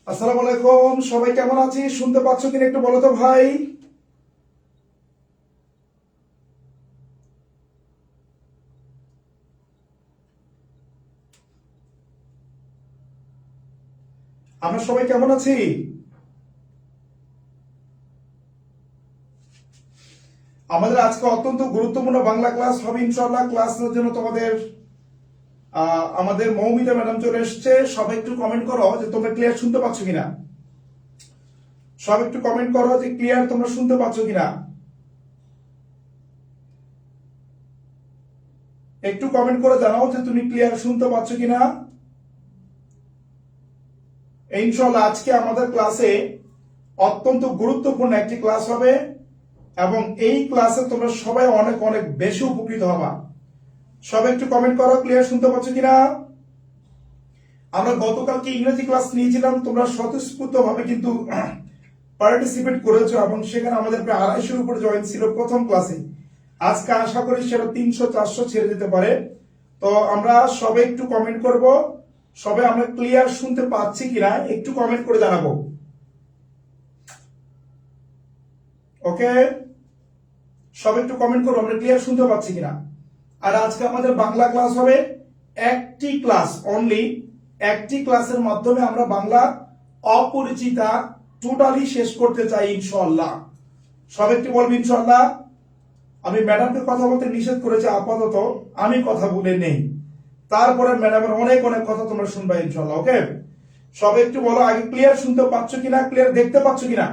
আসসালামু আলাইকুম, সবাই কেমন আছি? শুনতে পাচ্ছ কিনা একটু বলো তো ভাই। আমরা সবাই কেমন আছি? আমাদের আজকে অত্যন্ত গুরুত্বপূর্ণ বাংলা ক্লাস হবে ইনশাআল্লাহ। ক্লাসের জন্য তোমাদের আমাদের মৌমিতা ম্যাডাম চলে এসছে। সবাই একটু কমেন্ট করো যে তোমরা ক্লিয়ার শুনতে পাচ্ছ কিনা। সব একটু কমেন্ট করো যে ক্লিয়ার তোমরা শুনতে পাচ্ছ কিনা। একটু কমেন্ট করে জানাও যে তুমি ক্লিয়ার শুনতে পাচ্ছ কিনা। ইনশাআল্লাহ আজকে আমাদের ক্লাসে অত্যন্ত গুরুত্বপূর্ণ একটি ক্লাস হবে এবং এই ক্লাসে তোমরা সবাই অনেক অনেক বেশি উপকৃত হবা। সবাই একটু কমেন্ট করো ক্লিয়ার শুনতে পাচ্ছ কিনা। আমরা গতকালকে ইংরেজি ক্লাস নিয়েছিলাম, তোমরা স্বতঃস্ফূর্ত ভাবে কিন্তু পার্টিসিপেট করেছো এবং সেখানে আমাদের প্রায় 250-এর উপরে জয়েন ছিল প্রথম ক্লাসে। আজকে আশা করি সেটা 300-400 ছেড়ে যেতে পারে। তো আমরা সবাই একটু কমেন্ট করব, সবাই আমরা ক্লিয়ার শুনতে পাচ্ছি কিনা একটু কমেন্ট করে জানাবো। ওকে, সবাই একটু কমেন্ট করবো আমরা ক্লিয়ার শুনতে পাচ্ছি কিনা। আর আজকে আমাদের বাংলা ক্লাস হবে একটি ক্লাস অনলি। একটি ক্লাসের মাধ্যমে আমরা বাংলা অপরিচিতা টোটালি শেষ করতে চাই ইনশাআল্লাহ। সবাই একটু বলবো ইনশাআল্লাহ। আমি ম্যাডামকে কথা বলতে নিষেধ করেছি, আপাতত আমি কথা বলে নেই, তারপরে ম্যাডামের অনেক অনেক কথা তোমরা শুনবে ইনশাআল্লাহ। ওকে, সবাই একটু বলো আগে ক্লিয়ার শুনতে পাচ্ছ কিনা, ক্লিয়ার দেখতে পাচ্ছ কিনা।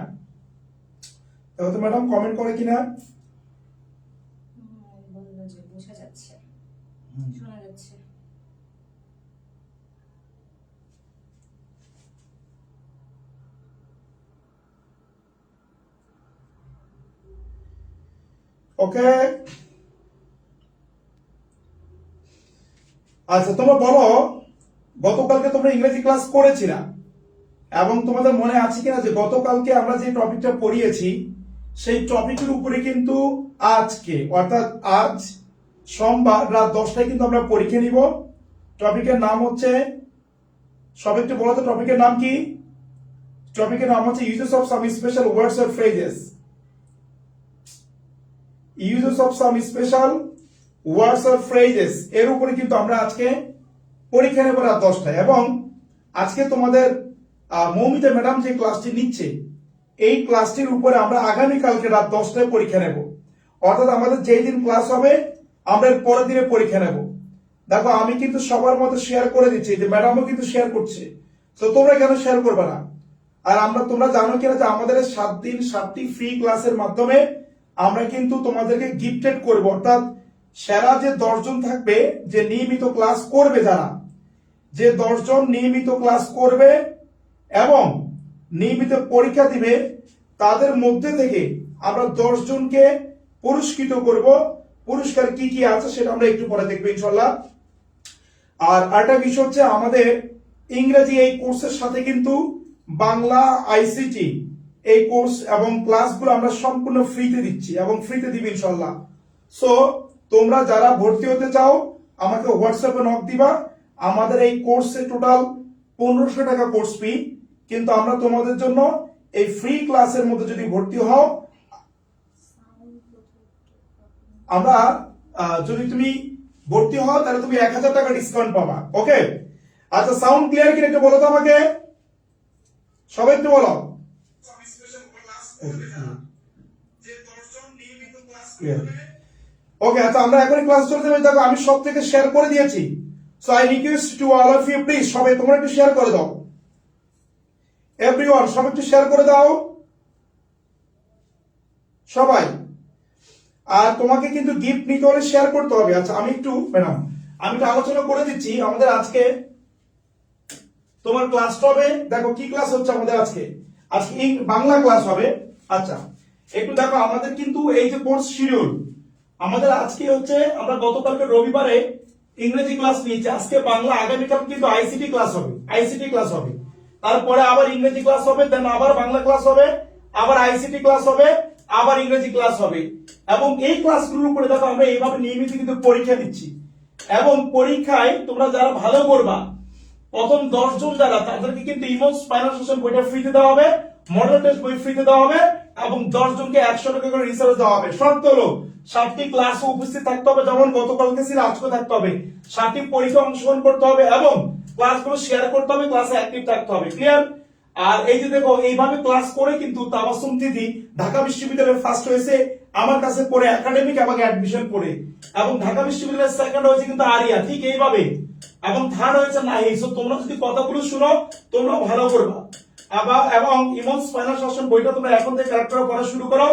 দেখো তো ম্যাডাম কমেন্ট করে কিনা। বোঝা যাচ্ছে, শোনা যাচ্ছে। ওকে, আচ্ছা তোমরা বলো গতকালকে তোমরা ইংরেজি ক্লাস করেছিলা এবং তোমাদের মনে আছে কিনা যে গতকালকে আমরা যে টপিকটা পড়িয়েছি সেই টপিকের উপরে কিন্তু আজকে অর্থাৎ আজ সোমবার রাত 10টায় কিন্তু আমরা পরীক্ষা নিব। টপিকের নাম হচ্ছে, সব একটু বলো তো টপিকের নাম কি। টপিকের নাম হচ্ছে uses of some special words or phrases. Uses of some special words or phrases এর উপরে কিন্তু আমরা আজকে পরীক্ষা নেব রাত 10টায়। এবং আজকে তোমাদের মৌমিতা ম্যাডাম যে ক্লাসটি নিচ্ছে এই ক্লাসটির উপরে আমরা আগামীকালকে রাত 10টায় পরীক্ষা নেব। অর্থাৎ আমাদের যেই দিন ক্লাস হবে আমরা এর পরের দিনে পরীক্ষা নেব। দেখো আমি কিন্তু সবার মধ্যে শেয়ার করে দিচ্ছি, যে ম্যাডামও কিন্তু শেয়ার করছে, তো তোমরা কেন শেয়ার করবে না। আর তোমরা জানো কিনা যে আমাদের 7 দিন 7টি ফ্রি ক্লাসের মাধ্যমে আমরা কিন্তু তোমাদেরকে গিফটেড করব। অর্থাৎ সেরা যে 10 জন থাকবে যে নিয়মিত ক্লাস করবে, যারা যে 10 জন নিয়মিত ক্লাস করবে এবং নিয়মিত পরীক্ষা দিবে, তাদের মধ্যে থেকে আমরা 10 জনকে পুরস্কৃত করব। পুরস্কার কি কি আছে সেটা আমরা একটু পরে দেখবো ইনশাআল্লাহ। আর আরেকটা বিষয় হচ্ছে আমাদের ইংরেজি এই কোর্সের সাথে কিন্তু বাংলা আইসিটি এই কোর্স এবং ক্লাসগুলো আমরা সম্পূর্ণ ফ্রিতে দিচ্ছি এবং ফ্রিতে দিব ইনশাআল্লাহ। সো তোমরা যারা ভর্তি হতে চাও আমাকে হোয়াটসঅ্যাপে নক দিবা। আমাদের এই কোর্সে টোটাল 1500 টাকা কোর্স ফি, কিন্তু আমরা তোমাদের জন্য এই ফ্রি ক্লাসের মধ্যে যদি ভর্তি হও, আমরা যদি তুমি ভর্তি হও তাহলে তুমি 1000 টাকা ডিসকাউন্ট পাবা। ওকে, আচ্ছা সাউন্ড ক্লিয়ার কিনা একটু বলো তো আমাকে, সবাই একটু বলো। ওকে, আচ্ছা আমরা এখনই ক্লাস চলতে পারি। দেখো আমি সব থেকে শেয়ার করে দিয়েছি। So I request to all of you, please সবাই তোমরা একটু শেয়ার করে দাও। এভরিওয়ান সবাই একটু শেয়ার করে দাও সবাই। আর তোমাকে কিন্তু গিফট নিতে হলে শেয়ার করতে হবে। আচ্ছা আমি একটু ম্যাডাম আমি একটু আলোচনা করে দিচ্ছি। আমাদের আজকে তোমার ক্লাসটা হবে, দেখো কি ক্লাস হচ্ছে আমাদের আজকে বাংলা ক্লাস হবে। আচ্ছা একটু দেখো আমাদের কিন্তু এই যে কোর্স শিডিউল আমাদের আজকে হচ্ছে, আমরা গতকালকে রবিবারে ইংরেজি ক্লাস নিয়েছি, আজকে বাংলা, আগামীকাল কিন্তু আইসিটি ক্লাস হবে। আইসিটি ক্লাস হবে, তারপরে আবার ইংরেজি ক্লাস হবে, দেন আবার বাংলা ক্লাস হবে, আবার আইসিটি ক্লাস হবে, আবার ইংরেজি ক্লাস হবে এবং এই ক্লাসগুলোর উপরে দেখো আমরা এইভাবে নিয়মিত কিন্তু পরীক্ষা দিচ্ছি এবং পরীক্ষায় তোমরা যারা ভালো করবা প্রথম 10 জন যারা তাদেরকে কিন্তু ইমোজ স্পাইনাল সেশন বইটা ফ্রিতে দেওয়া হবে, মডেল টেস্ট বই ফ্রিতে দেওয়া হবে এবং 10 জনকে 100 টাকা করে রিসার্চ দেওয়া হবে। শর্ত হলো 7টি ক্লাসে উপস্থিত থাকতে হবে, যেমন গতকালকে ছিল আজকে থাকতে হবে, 7টি পরীক্ষা অংশগ্রহণ করতে হবে এবং ক্লাসগুলো শেয়ার করতে হবে, ক্লাসে অ্যাক্টিভ থাকতে হবে। ক্লিয়ার? আর এই যে দেখো এইভাবে ক্লাস করে কিন্তু তাবাসসুম দিদি ঢাকা বিশ্ববিদ্যালয়ে ফার্স্ট হয়েছে আমার কাছে পড়ে, একাডেমিক আমাকে অ্যাডমিশন করে, এবং ঢাকা বিশ্ববিদ্যালয়ের সেকেন্ড হয়েছে কিন্তু আরিয়া, ঠিক এইভাবে, এবং থার্ড হয়েছে নাহি। সো তোমরা যদি কথাগুলো শুনো তোমরা ভালো করবা এবং ইমোজ স্পাইনাল সেশন বইটা তোমরা এখন থেকে কালেক্ট করে পড়া শুরু করো,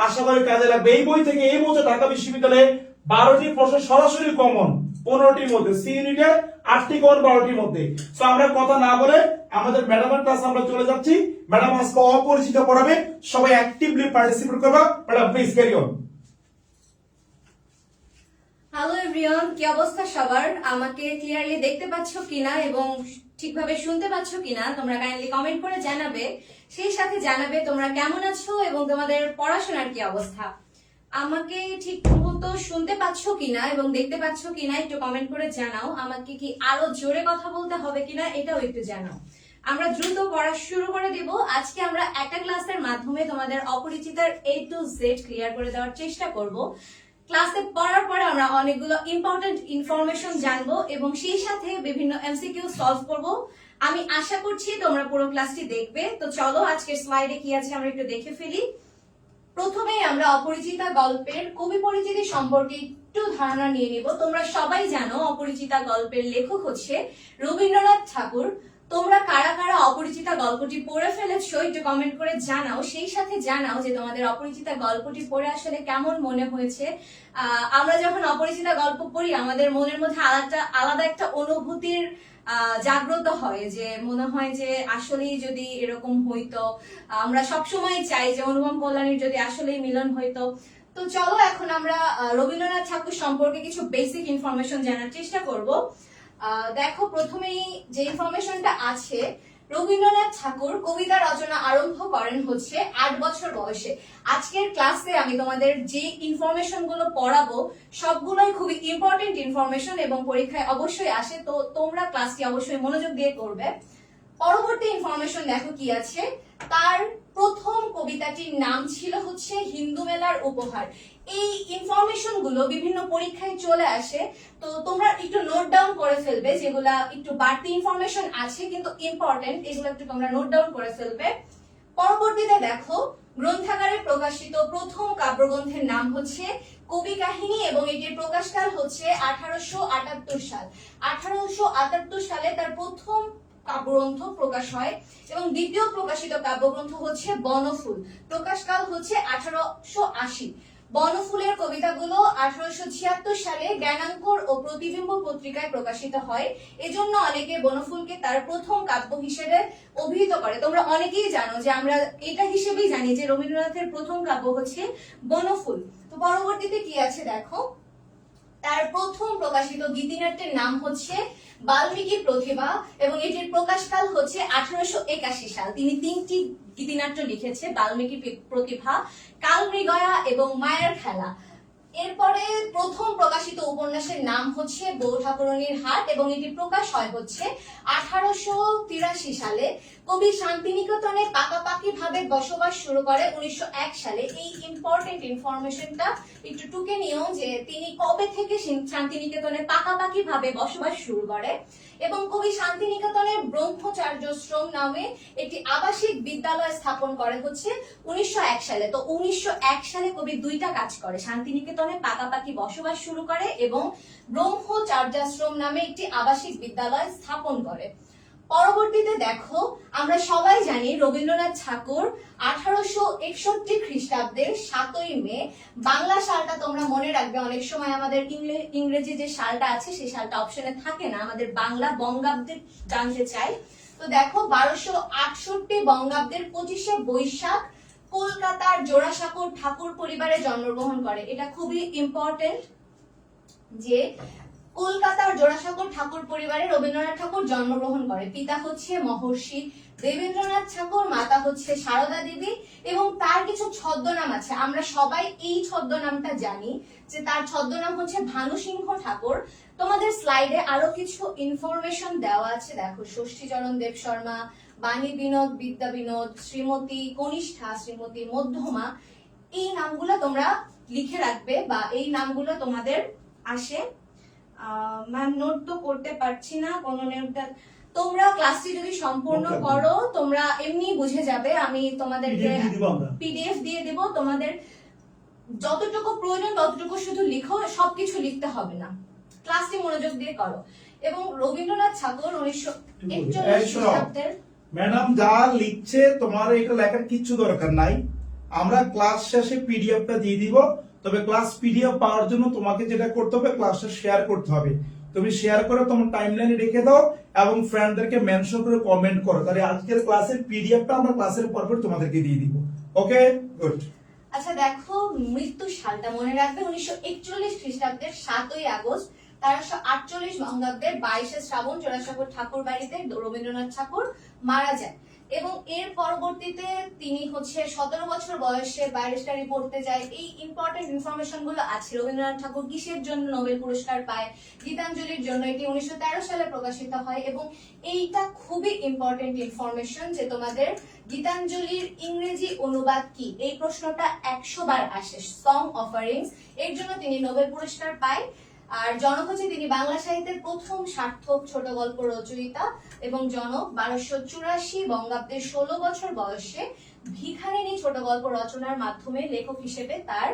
আশা করি কাজে লাগবে। এই বই থেকে এই বছর ঢাকা বিশ্ববিদ্যালয়ে 12টি প্রশ্ন সরাসরি কমন, 15টির মধ্যে, সি ইউনিটে 8টি কমন 12টির মধ্যে। সো আমরা কথা না বলে আমাদের ম্যাডামের ক্লাস আমরা চলে যাচ্ছি। ম্যাডাম আজকে অপরিচিত পড়াবে, সবাই অ্যাক্টিভলি পার্টিসিপেট করবা। Madam please carry on. Hello everyone, কি অবস্থা সবার? আমাকে ক্লিয়ারলি দেখতে পাচ্ছ কিনা এবং ঠিকভাবে শুনতে পাচ্ছ কিনা তোমরা কাইন্ডলি কমেন্ট করে জানাবে। সেই সাথে জানাবে তোমরা কেমন আছো এবং তোমাদের পড়াশোনার কি অবস্থা। আমাকে ঠিক মতো শুনতে পাচ্ছ কিনা এবং দেখতে পাচ্ছ কিনা একটু কমেন্ট করে জানাও। আমাকে কি আরো জোরে কথা বলতে হবে কিনা এটাও একটু জানাও। আমরা দ্রুত পড়া শুরু করে দিব। আজকে আমরা একটা ক্লাসের মাধ্যমে তোমাদের অপরিচিতার A to Z ক্লিয়ার করে দেওয়ার চেষ্টা করব। ক্লাসে পড়ার পরে আমরা অনেকগুলো ইম্পর্টেন্ট ইনফরমেশন জানবো এবং সেই সাথে বিভিন্ন এমসিকিউ সলভ করব। আমি আশা করছি তোমরা পুরো ক্লাসটি দেখবে। তো চলো আজকের স্লাইডে কি আছে আমরা একটু দেখে ফেলি। প্রথমেই আমরা অপরিচিতা গল্পের কবি পরিচিতি সম্পর্কে একটু ধারণা নিয়ে নিব। তোমরা সবাই জানো অপরিচিতা গল্পের লেখক হচ্ছে রবীন্দ্রনাথ ঠাকুর। তোমরা কারা কারা অপরিচিতা গল্পটি পড়ে ফেলেছো একটু কমেন্ট করে জানাও। সেই সাথে জানাও যে তোমাদের অপরিচিতা গল্পটি পড়ে আসলে কেমন মনে হয়েছে। আমরা যখন অপরিচিতা গল্প পড়ি আমাদের মনের মধ্যে আলাদা একটা অনুভূতির জাগ্রত হয়, যে মনে হয় যে আসলেই যদি এরকম হইতো। আমরা সবসময় চাই যে অনুপম কল্যাণীর যদি আসলেই মিলন হইতো। তো চলো এখন আমরা রবীন্দ্রনাথ ঠাকুর সম্পর্কে কিছু বেসিক ইনফরমেশন জানার চেষ্টা করব। দেখো প্রথমেই যে ইনফরমেশনটা আছে, রবীন্দ্রনাথ ঠাকুর কবিতা রচনা আরম্ভ করেন হচ্ছে 8 বছর বয়সে। আজকের ক্লাসে আমি তোমাদের যে ইনফরমেশন গুলো পড়াবো সবগুলোই খুবই ইম্পর্টেন্ট ইনফরমেশন এবং পরীক্ষায় অবশ্যই আসে। তো তোমরা ক্লাসটি অবশ্যই মনোযোগ দিয়ে করবে। পরবর্তী ইনফরমেশন দেখো কি আছে। তার প্রথম কবিতাটির নাম ছিল হচ্ছে হিন্দু মেলার উপহার। এই ইনফরমেশন গুলো বিভিন্ন পরীক্ষায় চলে আসে, তো তোমরা একটু নোট ডাউন করে ফেলবে। যেগুলা একটু বাড়তি ইনফরমেশন আছে কিন্তু ইম্পর্টেন্ট, এগুলো একটু তোমরা নোট ডাউন করে ফেলবে। পরবর্তীতে দেখো গ্রন্থাগারে প্রকাশিত প্রথম কাব্যগ্রন্থের নাম হচ্ছে কবি কাহিনী এবং এটির প্রকাশকাল হচ্ছে 1878 সাল। 1878 সালে তার প্রথম কাব্যগ্রন্থ প্রকাশ হয় এবং দ্বিতীয় প্রকাশিত কাব্যগ্রন্থ হচ্ছে বনফুল, প্রকাশকাল হচ্ছে 1880। বনফুলের কবিতাগুলো 1876 সালে জ্ঞানাঙ্কুর ও প্রতিবিম্ব পত্রিকায় প্রকাশিত হয়। এজন্য অনেকে বনফুলকে তার প্রথম কাব্য হিসেবে অভিহিত করে। তোমরা অনেকেই জানো যে আমরা এটা হিসেবেই জানি যে রবীন্দ্রনাথের প্রথম কাব্য হচ্ছে বনফুল। তো পরবর্তীতে কি আছে দেখো, তার প্রথম প্রকাশিত গীতিনাট্যের নাম হচ্ছে বাল্মীকি প্রতিভা এবং এটির প্রকাশকাল হচ্ছে 1881 সাল। তিনি 3টি গীতিনাট্য লিখেছে, বাল্মীকি প্রতিভা, কালমৃগয়া এবং মায়ের খেলা। এরপরে প্রথম প্রকাশিত উপন্যাসের নাম হচ্ছে বউ ঠাকুরনীর হাট এবং এটি প্রকাশ হয় হচ্ছে 1883 সালে। কবি শান্তিনিকেতনে পাকাপাকি ভাবে বসবাস শুরু করে 1901 সালে। এই ইম্পর্টেন্ট ইনফরমেশনটা একটু টুকে নিও যে তিনি কবে থেকে শান্তিনিকেতনে পাকাপাকি ভাবে বসবাস শুরু করে। এবং কবি শান্তিনিকেতনে ব্রহ্মচার্যশ্রম নামে একটি আবাসিক বিদ্যালয় স্থাপন করে হচ্ছে 1901 সালে। তো 1901 সালে কবি দুইটা কাজ করে, শান্তিনিকেতনে পাকাপাকি বসবাস শুরু করে এবং ব্রহ্মচার্যাশ্রম নামে একটি আবাসিক বিদ্যালয় স্থাপন করে। পরবর্তীতে দেখো আমরা সবাই জানি রবীন্দ্রনাথ ঠাকুর 1861 খ্রিস্টাব্দের 7ই মে, বাংলা সালটা তোমরা মনে রাখবে, অনেক সময় আমাদের ইংরেজি যে সালটা আছে সেই সালটা অপশনে থাকে না, আমাদের বাংলা বঙ্গাব্দে জানতে চাই। তো দেখো 1268 বঙ্গাব্দের 25শে বৈশাখ কলকাতার জোড়াসাঁকোর ঠাকুর পরিবারে জন্মগ্রহণ করে। এটা খুবই ইম্পর্টেন্ট যে কলকাতার জোড়াসাঁকোর ঠাকুর পরিবারে রবীন্দ্রনাথ ঠাকুর জন্মগ্রহণ করে। পিতা হচ্ছে মহর্ষি দেবেন্দ্রনাথ ঠাকুর, মাতা হচ্ছে সারদা দেবী, এবং তার কিছু ছদ্মনাম আছে। আমরা সবাই এই ছদ্মনামটা জানি যে তার ছদ্মনাম হচ্ছে ভানু সিংহ ঠাকুর। তোমাদের স্লাইডে আরো কিছু ইনফরমেশন দেওয়া আছে, দেখো ষষ্ঠীচরণ দেব শর্মা, বাণী বিনোদ, বিদ্যা বিনোদ, শ্রীমতী কনিষ্ঠা, শ্রীমতী মধ্যমা, এই নামগুলো তোমরা লিখে রাখবে বা এই নামগুলো তোমাদের আসে। ম্যাম নোট তো করতে পারছি না, কোনো নোটটা তোমরা ক্লাসটি যদি সম্পূর্ণ করো তোমরা এমনি বুঝে যাবে। আমি তোমাদেরকে পিডিএফ দিয়ে দেব, তোমাদের যতটুকু প্রয়োজন ততটুকু শুধু লিখো, সবকিছু লিখতে হবে না। ক্লাসটি মনোযোগ দিয়ে করো। এবং রবীন্দ্রনাথ ঠাকুর 1941 খ্রিস্টাব্দের। ম্যাডাম যা লিখছে তোমার এটা লেখার কিচ্ছু দরকার নাই, আমরা ক্লাস শেষে পিডিএফটা দিয়ে দিব। তবে ক্লাস পিডিএফ পাওয়ার জন্য তোমাকে যেটা করতে হবে, ক্লাসটা শেয়ার করতে হবে। তুমি শেয়ার করে তোমার টাইমলাইনে রেখে দাও এবং ফ্রেন্ডদেরকে মেনশন করে কমেন্ট করো, তাহলে আজকের ক্লাসের পিডিএফটা আমরা ক্লাসের পর তোমাদেরকে দিয়ে দিব। ওকে, গুড। আচ্ছা দেখো, মৃত্যু সালটা মনে রাখবে 1941 খ্রিস্টাব্দের 7ই আগস্ট, 1348 বঙ্গাব্দের 22শে শ্রাবণ জোড়াসাঁকোর ঠাকুর বাড়িতে রবীন্দ্রনাথ ঠাকুর মারা যায়। এবং এর পরবর্তীতে তিনি হচ্ছে 17 বছর বয়সে ব্যারিস্টারি পড়তে যায়। এই ইম্পর্টেন্ট ইনফরমেশন গুলো আছে। রবীন্দ্রনাথ ঠাকুর কিসের জন্য নোবেল পুরস্কার পায়? গীতাঞ্জলির জন্য। এটি 1913 সালে প্রকাশিত হয় এবং এইটা খুবই ইম্পর্টেন্ট ইনফরমেশন যে তোমাদের গীতাঞ্জলির ইংরেজি অনুবাদ কি, এই প্রশ্নটা 100 বার আসে। সং অফারিংস, এর জন্য তিনি নোবেল পুরস্কার পায়। আর জনক হচ্ছে তিনি বাংলা সাহিত্যের প্রথম সার্থক ছোট গল্প রচয়িতা এবং জনক 1284 বঙ্গাব্দের 16 বছর বয়সে ভিখারিণী ছোট গল্প রচনার মাধ্যমে লেখক হিসেবে তার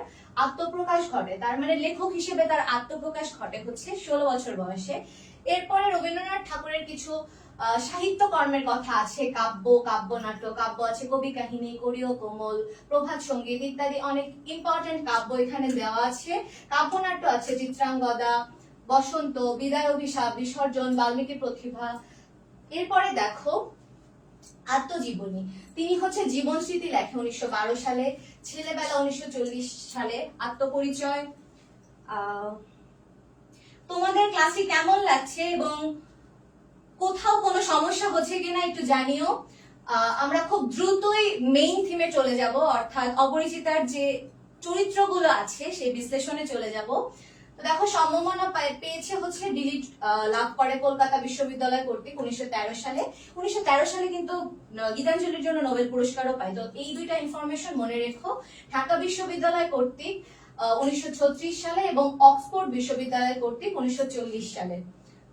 আত্মপ্রকাশ ঘটে। তার মানে লেখক হিসেবে তার আত্মপ্রকাশ ঘটে হচ্ছে 16 বছর বয়সে। এরপরে রবীন্দ্রনাথ ঠাকুরের কিছু সাহিত্য কর্মের কথা আছে, কাব্য, কাব্যনাট্য, কাব্য আছে কবি কাহিনী, করিও কোমল, প্রভাত সঙ্গীত ইত্যাদি অনেক ইম্পর্টেন্ট কাব্য এখানে দেওয়া আছে। কাব্যনাট্য আছে চিত্রাঙ্গদা, বসন্ত, বিদায় অভিশাপ, বিসর্জন, বাল্মীকি প্রতিভা। এরপরে দেখো আত্মজীবনী, তিনি হচ্ছে জীবন স্মৃতি লেখে 1912 সালে, ছেলেবেলা 1940 সালে, আত্মপরিচয়। তোমাদের ক্লাসে কেমন লাগছে এবং কোথাও কোনো সমস্যা হচ্ছে কিনা একটু জানিও। আমরা খুব দ্রুতই মেইন থিমে চলে যাব, অর্থাৎ অপরিচিতার যে চরিত্রগুলো আছে সেই বিশ্লেষণে চলে যাব। তো দেখো, সম্ভাবনা পেয়েছে হচ্ছে ডিলিট লাভ করে কলকাতা বিশ্ববিদ্যালয় কর্তৃক 1913 সালে। 1913 সালে কিন্তু গীতাঞ্জলির জন্য নোবেল পুরস্কারও পায়। তো এই দুইটা ইনফরমেশন মনে রেখো। ঢাকা বিশ্ববিদ্যালয় কর্তৃক 1936 সালে এবং অক্সফোর্ড বিশ্ববিদ্যালয় কর্তৃক 1940 সালে।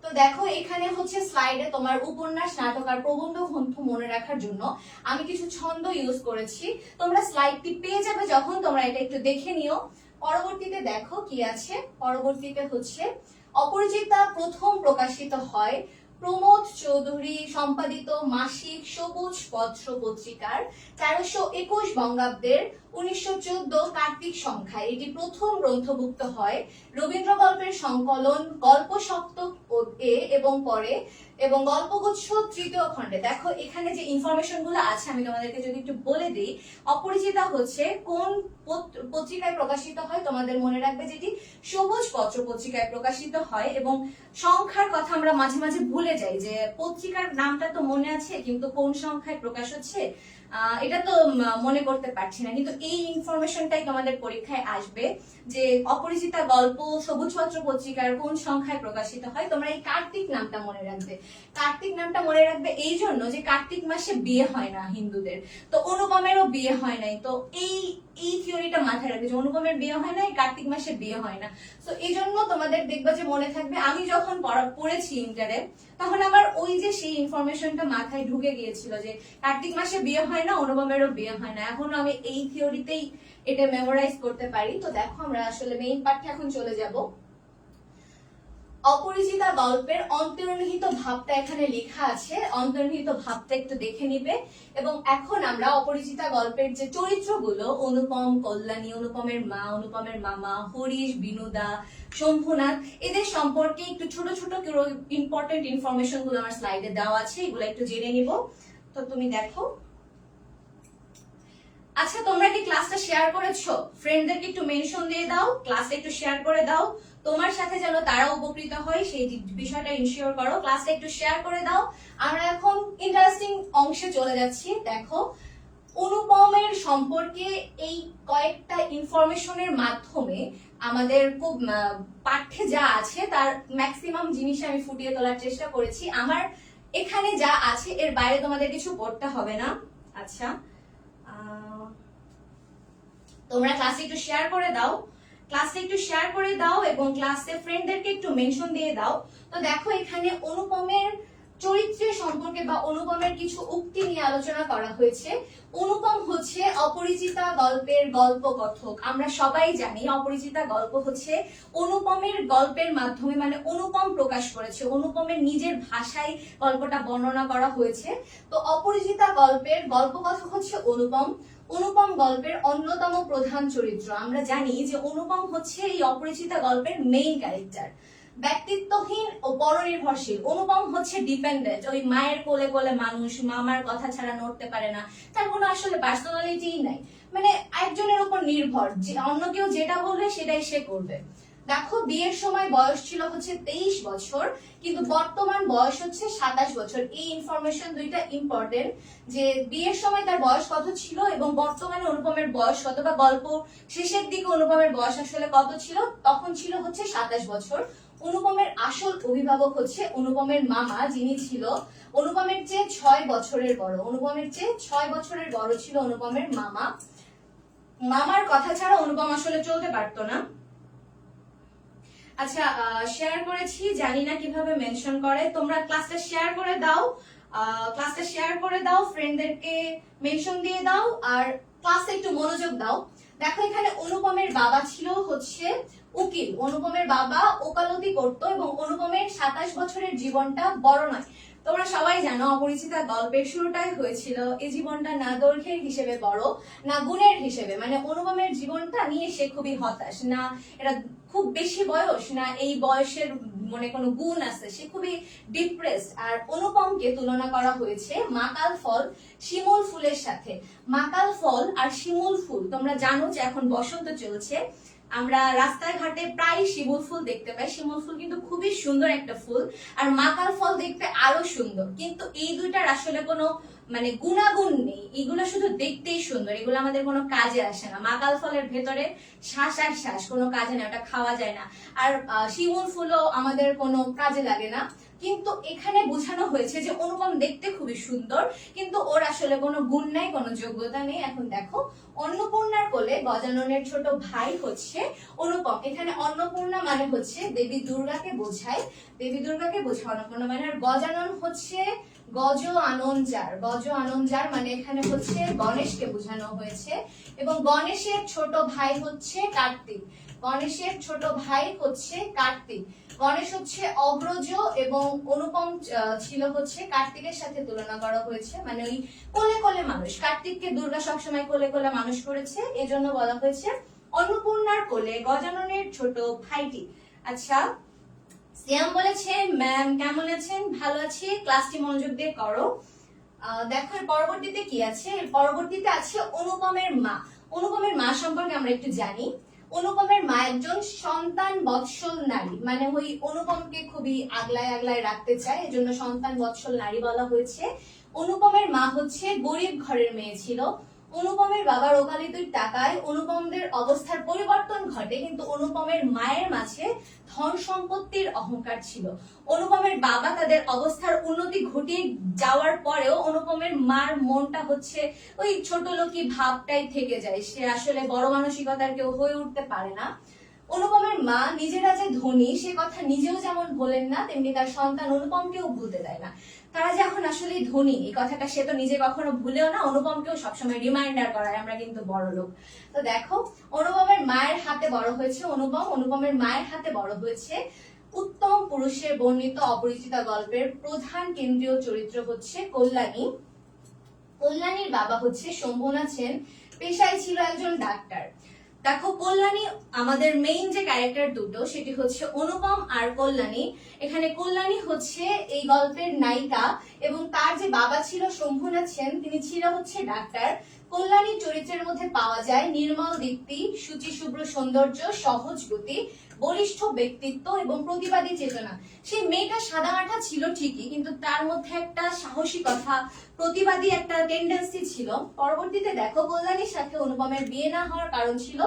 তো দেখো, এখানে হচ্ছে স্লাইডে তোমার উপন্যাস, নাটক আর প্রবন্ধ গ্রন্থ মনে রাখার জন্য আমি কিছু ছন্দ ইউজ করেছি। তোমরা স্লাইডটি পেয়ে যাবে যখন, তোমরা এটা একটু দেখে নিও। পরবর্তীতে দেখো কি আছে। পরবর্তীতে হচ্ছে অপরিচিতা প্রথম প্রকাশিত হয় প্রমোদ চৌধুরী সম্পাদিত মাসিক সবুজ পত্র পত্রিকার 1321 বঙ্গাব্দের 1914 কার্তিক সংখ্যায়। এটি প্রথম গ্রন্থভুক্ত হয়। রবীন্দ্র গল্পের সংকলন গল্প সপ্তক এ এবং পরে এবং গল্পগুচ্ছ তৃতীয় খণ্ডে। দেখো, এখানে যে ইনফরমেশন গুলো আছে আমি তোমাদেরকে যদি একটু বলে দিই। অপরিচিতা হচ্ছে কোন পত্রিকায় প্রকাশিত হয়, তোমাদের মনে রাখবে যেটি সবুজ পত্র পত্রিকায় প্রকাশিত হয়। এবং সংখ্যার কথা আমরা মাঝে মাঝে ভুলে যাই, যে পত্রিকার নামটা তো মনে আছে কিন্তু কোন সংখ্যায় প্রকাশ হচ্ছে এটা তো মনে করতে পারছি না। কিন্তু এই ইনফরমেশনটাই তোমাদের পরীক্ষায় আসবে যে অপরিচিতা গল্প সবুজ পত্র পত্রিকার কোন সংখ্যায় প্রকাশিত হয়। তোমরা এই কার্তিক নামটা মনে রাখবে। কার্তিক নামটা মনে রাখবে এই জন্য যে কার্তিক মাসে বিয়ে হয় না হিন্দুদের, তো অনুপমেরও বিয়ে হয় নাই। তো এই থিওরিটা মাথায় রাখবে যে অনুপমের বিয়ে হয় না, কার্তিক মাসে বিয়ে হয় না। তো এই জন্য তোমাদের দেখবে যে মনে থাকবে। আমি যখন পড়েছি ইন্টারে তখন আমার ওই যে সেই ইনফরমেশনটা মাথায় ঢুকে গিয়েছিল যে কার্তিক মাসে বিয়ে হয় না, অনুপমেরও বিয়ে হয় না। এখন আমি এই থিওরিতেই এটা মেমোরাইজ করতে পারি। তো দেখো, আমরা আসলে মেইন পার্টে এখন চলে যাব। অপরিচিতা গল্পের অন্তর্নিহিত ভাবটা এখানে লেখা আছে, অন্তর্নিহিত ভাবটা একটু দেখে নিবে। এবং এখন আমরা অপরিচিতা গল্পের যে চরিত্রগুলো, অনুপম, কল্যাণী, অনুপমের মা, অনুপমের মামা, হরিশ, বিনোদা, শম্ভুনাথ, এদের সম্পর্কে একটু ছোট ছোট ইম্পর্টেন্ট ইনফরমেশন গুলো আমার স্লাইডে দেওয়া আছে, এগুলো একটু জেনে নিব। তো তুমি দেখো। আচ্ছা, তোমরা কি ক্লাসটা শেয়ার করেছো? ফ্রেন্ডদেরকে একটু মেনশন দিয়ে দাও, ক্লাসে একটু শেয়ার করে দাও। তোমার সাথে যেন তারা উপকৃত হয় সেই বিষয়টা ইনশিওর করো। ক্লাসটা একটু শেয়ার করে দাও। আমরা এখন ইন্টারেস্টিং অংশে চলে যাচ্ছি। দেখো, অনুপমের সম্পর্কে এই কয়েকটা ইনফরমেশনের মাধ্যমে আমাদের খুব পাঠ্যে যা আছে তার ম্যাক্সিমাম জিনিস আমি ফুটিয়ে তোলার চেষ্টা করেছি। আমার এখানে যা আছে এর বাইরে তোমাদের কিছু পড়তে হবে না। আচ্ছা, তোমরা ক্লাসে একটু শেয়ার করে দাও, এবং ক্লাসে ফ্রেন্ডদেরকে একটু মেনশন দিয়ে দাও। তো দেখো, এখানে অনুপমের চরিত্রের সম্পর্কে বা অনুপমের কিছু উক্তি নিয়ে আলোচনা করা হয়েছে। অনুপম হচ্ছে অপরিচিতা গল্পের গল্পকথক। আমরা সবাই জানি অপরিচিতা গল্প হচ্ছে অনুপমের গল্পের মাধ্যমে, মানে অনুপম প্রকাশ করেছে, অনুপমের নিজের ভাষায় গল্পটা বর্ণনা করা হয়েছে। তো অপরিচিতা গল্পের গল্পকথক হচ্ছে অনুপম। অনুপম গল্পের অন্যতম প্রধান চরিত্র। আমরা জানি যে অনুপম হচ্ছে এই অপরিচিতা গল্পের মেইন ক্যারেক্টার। ব্যক্তিত্বহীন ও পরনির্ভরশীল। অনুপম হচ্ছে ডিপেন্ডেন্ট, ওই মায়ের কোলে কোলে মানুষ, মামার কথা ছাড়া নড়তে পারে না, তার কোনো আসলে পার্সোনালিটিই নাই, মানে একজনের উপর নির্ভর, যে অন্য কেউ যেটা বলবে সেটাই সে করবে। দেখো, বিয়ের সময় বয়স ছিল হচ্ছে 23 বছর, কিন্তু বর্তমান বয়স হচ্ছে 27 বছর। এই ইনফরমেশন দুইটা ইম্পর্টেন্ট, যে বিয়ের সময় তার বয়স কত ছিল এবং বর্তমানে অনুপমের বয়স কত, বা গল্প শেষের দিকে অনুপমের বয়স আসলে কত ছিল, তখন ছিল হচ্ছে 27 বছর। অনুপমের আসল অভিভাবক হচ্ছে অনুপমের মামা, যিনি ছিল অনুপমের চেয়ে 6 বছরের বড়। অনুপমের চেয়ে 6 বছরের বড় ছিল অনুপমের মামা। মামার কথা ছাড়া অনুপম আসলে চলতে পারতো না। আচ্ছা, শেয়ার করেছি, জানি না কিভাবে মেনশন করে। তোমরা ক্লাসটা শেয়ার করে দাও, ফ্রেন্ডদেরকে মেনশন দিয়ে দাও, আর ক্লাসে একটু মনোযোগ দাও। দেখো, এখানে অনুপমের বাবা ছিল হচ্ছে উকিল। অনুপমের বাবা ওকালতি করতো এবং অনুপমের 27 বছরের জীবনটা বড় নয়। তোমরা সবাই জানো অপরিচিতা গল্পের শুরুটাই হয়েছিল এই জীবনটা না দৈর্ঘ্যের হিসেবে বড়, না গুণের হিসেবে, মানে অনুপমের জীবনটা নিয়ে সে খুবই হতাশ, না এটা খুব বেশি বয়স, না এই বয়সের মনে কোনো গুণ আছে, সে খুবই ডিপ্রেসড। আর অনুপমকে তুলনা করা হয়েছে মাকাল ফল শিমুল ফুলের সাথে। মাকাল ফল আর শিমুল ফুল, তোমরা জানো যে এখন বসন্ত চলছে, আমরা রাস্তায় ঘাটে প্রায় শিমুল ফুল দেখতে পাই। শিমুল ফুল কিন্তু খুবই সুন্দর একটা ফুল, আর মাকাল ফল দেখতে আরো সুন্দর, কিন্তু এই দুইটার আসলে কোনো মানে গুণাগুণ নেই, এগুলো শুধু দেখতেই সুন্দর, এগুলো আমাদের কোনো কাজে আসে না। মাকাল ফলের ভেতরে শ্বাস আর শ্বাস, কোনো কাজে না, ওটা খাওয়া যায় না। আর শিমুল ফুলও আমাদের কোনো কাজে লাগে না। কিন্তু এখানে বোঝানো হয়েছে যে অনুপম দেখতে খুবই সুন্দর, কিন্তু ওর আসলে কোনো গুণ নাই, কোনো যোগ্যতা নেই। এখন দেখো, অন্নপূর্ণার কোলে গজাননের ছোট ভাই হচ্ছে অনুপম। এখানে অন্নপূর্ণা মানে হচ্ছে দেবী দুর্গাকে বোঝায়, অন্নপূর্ণা মানে। আর গজানন হচ্ছে গজ আনন্দ যার মানে এখানে হচ্ছে গণেশকে বোঝানো হয়েছে। এবং গণেশের ছোট ভাই হচ্ছে কার্তিক। গণেশ হচ্ছে অগ্রজ এবং অনুপম ছিল হচ্ছে কার্তিকের সাথে তুলনা করা হয়েছে, মানে ওই কোলে কোলে মানুষ। কার্তিককে দুর্গা সবসময় কোলে কোলে মানুষ করেছে, এজন্য বলা হয়েছে অন্নপূর্ণার কোলে গজাননের ছোট ভাইটি। আচ্ছা, সিয়াম বলেছে ম্যাম কেমন আছেন? ভালো আছি, ক্লাসটি মনোযোগ দিয়ে করো। দেখো, এর পরবর্তীতে কি আছে? পরবর্তীতে আছে অনুপমের মা। অনুপমের মা সম্পর্কে আমরা একটু জানি। অনুপমের মা একজন সন্তান বৎসল নারী, মানে ওই অনুপমকে খুবই আগলায় রাখতে চায়, এজন্য সন্তান বৎসল নারী বলা হয়েছে। অনুপমের মা হচ্ছে গরিব ঘরের মেয়ে ছিল। অনুপমের বাবার ওকালতির টাকায় অনুপমদের অবস্থার পরিবর্তন ঘটে, কিন্তু অনুপমের মায়ের মাঝে ধন সম্পত্তির অহংকার ছিল। অনুপমের বাবা তাদের অবস্থার উন্নতি ঘটিয়ে যাওয়ার পরেও অনুপমের মার মনটা হচ্ছে ওই ছোট লোকই ভাবটাই থেকে যায়, সে আসলে বড় মানসিকতার কেউ হয়ে উঠতে পারে না। অনুপমের মা নিজেরা যে ধনী সে কথা নিজেও যেমন ভোলেন না, তেমনি তার সন্তান অনুপমকেও ভুলতে দেয় না। তারা যে এখন আসলে ধনী এই কথাটা সে তো নিজে কখনো ভুলেও না, অনুপমকেও সবসময় রিমাইন্ডার করায় আমরা কিন্তু বড় লোক। তো দেখো, অনুপমের মায়ের হাতে বড় হয়েছে অনুপমের মায়ের হাতে বড় হয়েছে। উত্তম পুরুষের বর্ণিত অপরিচিতা গল্পের প্রধান কেন্দ্রীয় চরিত্র হচ্ছে কল্যাণী। কল্যাণীর বাবা হচ্ছে শম্ভুনাথ সেন, পেশায় ছিল একজন ডাক্তার। দেখো, কল্যাণী আমাদের মেইন যে ক্যারেক্টার দুটো সেটি হচ্ছে অনুপম আর কল্যাণী। এখানে কল্যাণী হচ্ছে এই গল্পের নায়িকা এবং তার যে বাবা ছিল শম্ভুনাথ সেন, তিনি ছিল হচ্ছে ডাক্তার। কল্যাণীর চরিত্রের মধ্যে পাওয়া যায় নির্মল দীপ্তি, শুচি শুভ্র সৌন্দর্য, সহজ গতি, বলিষ্ঠ ব্যক্তিত্ব এবং প্রতিবাদী চেতনা। সেই মেয়েটা সাদামাটা ছিল ঠিকই, কিন্তু তার মধ্যে একটা সাহসিকতা, প্রতিবাদী একটা টেন্ডেন্সি ছিল। পরবর্তীতে দেখো কল্যাণীর সাথে অনুপমের বিয়ে না হওয়ার কারণ ছিল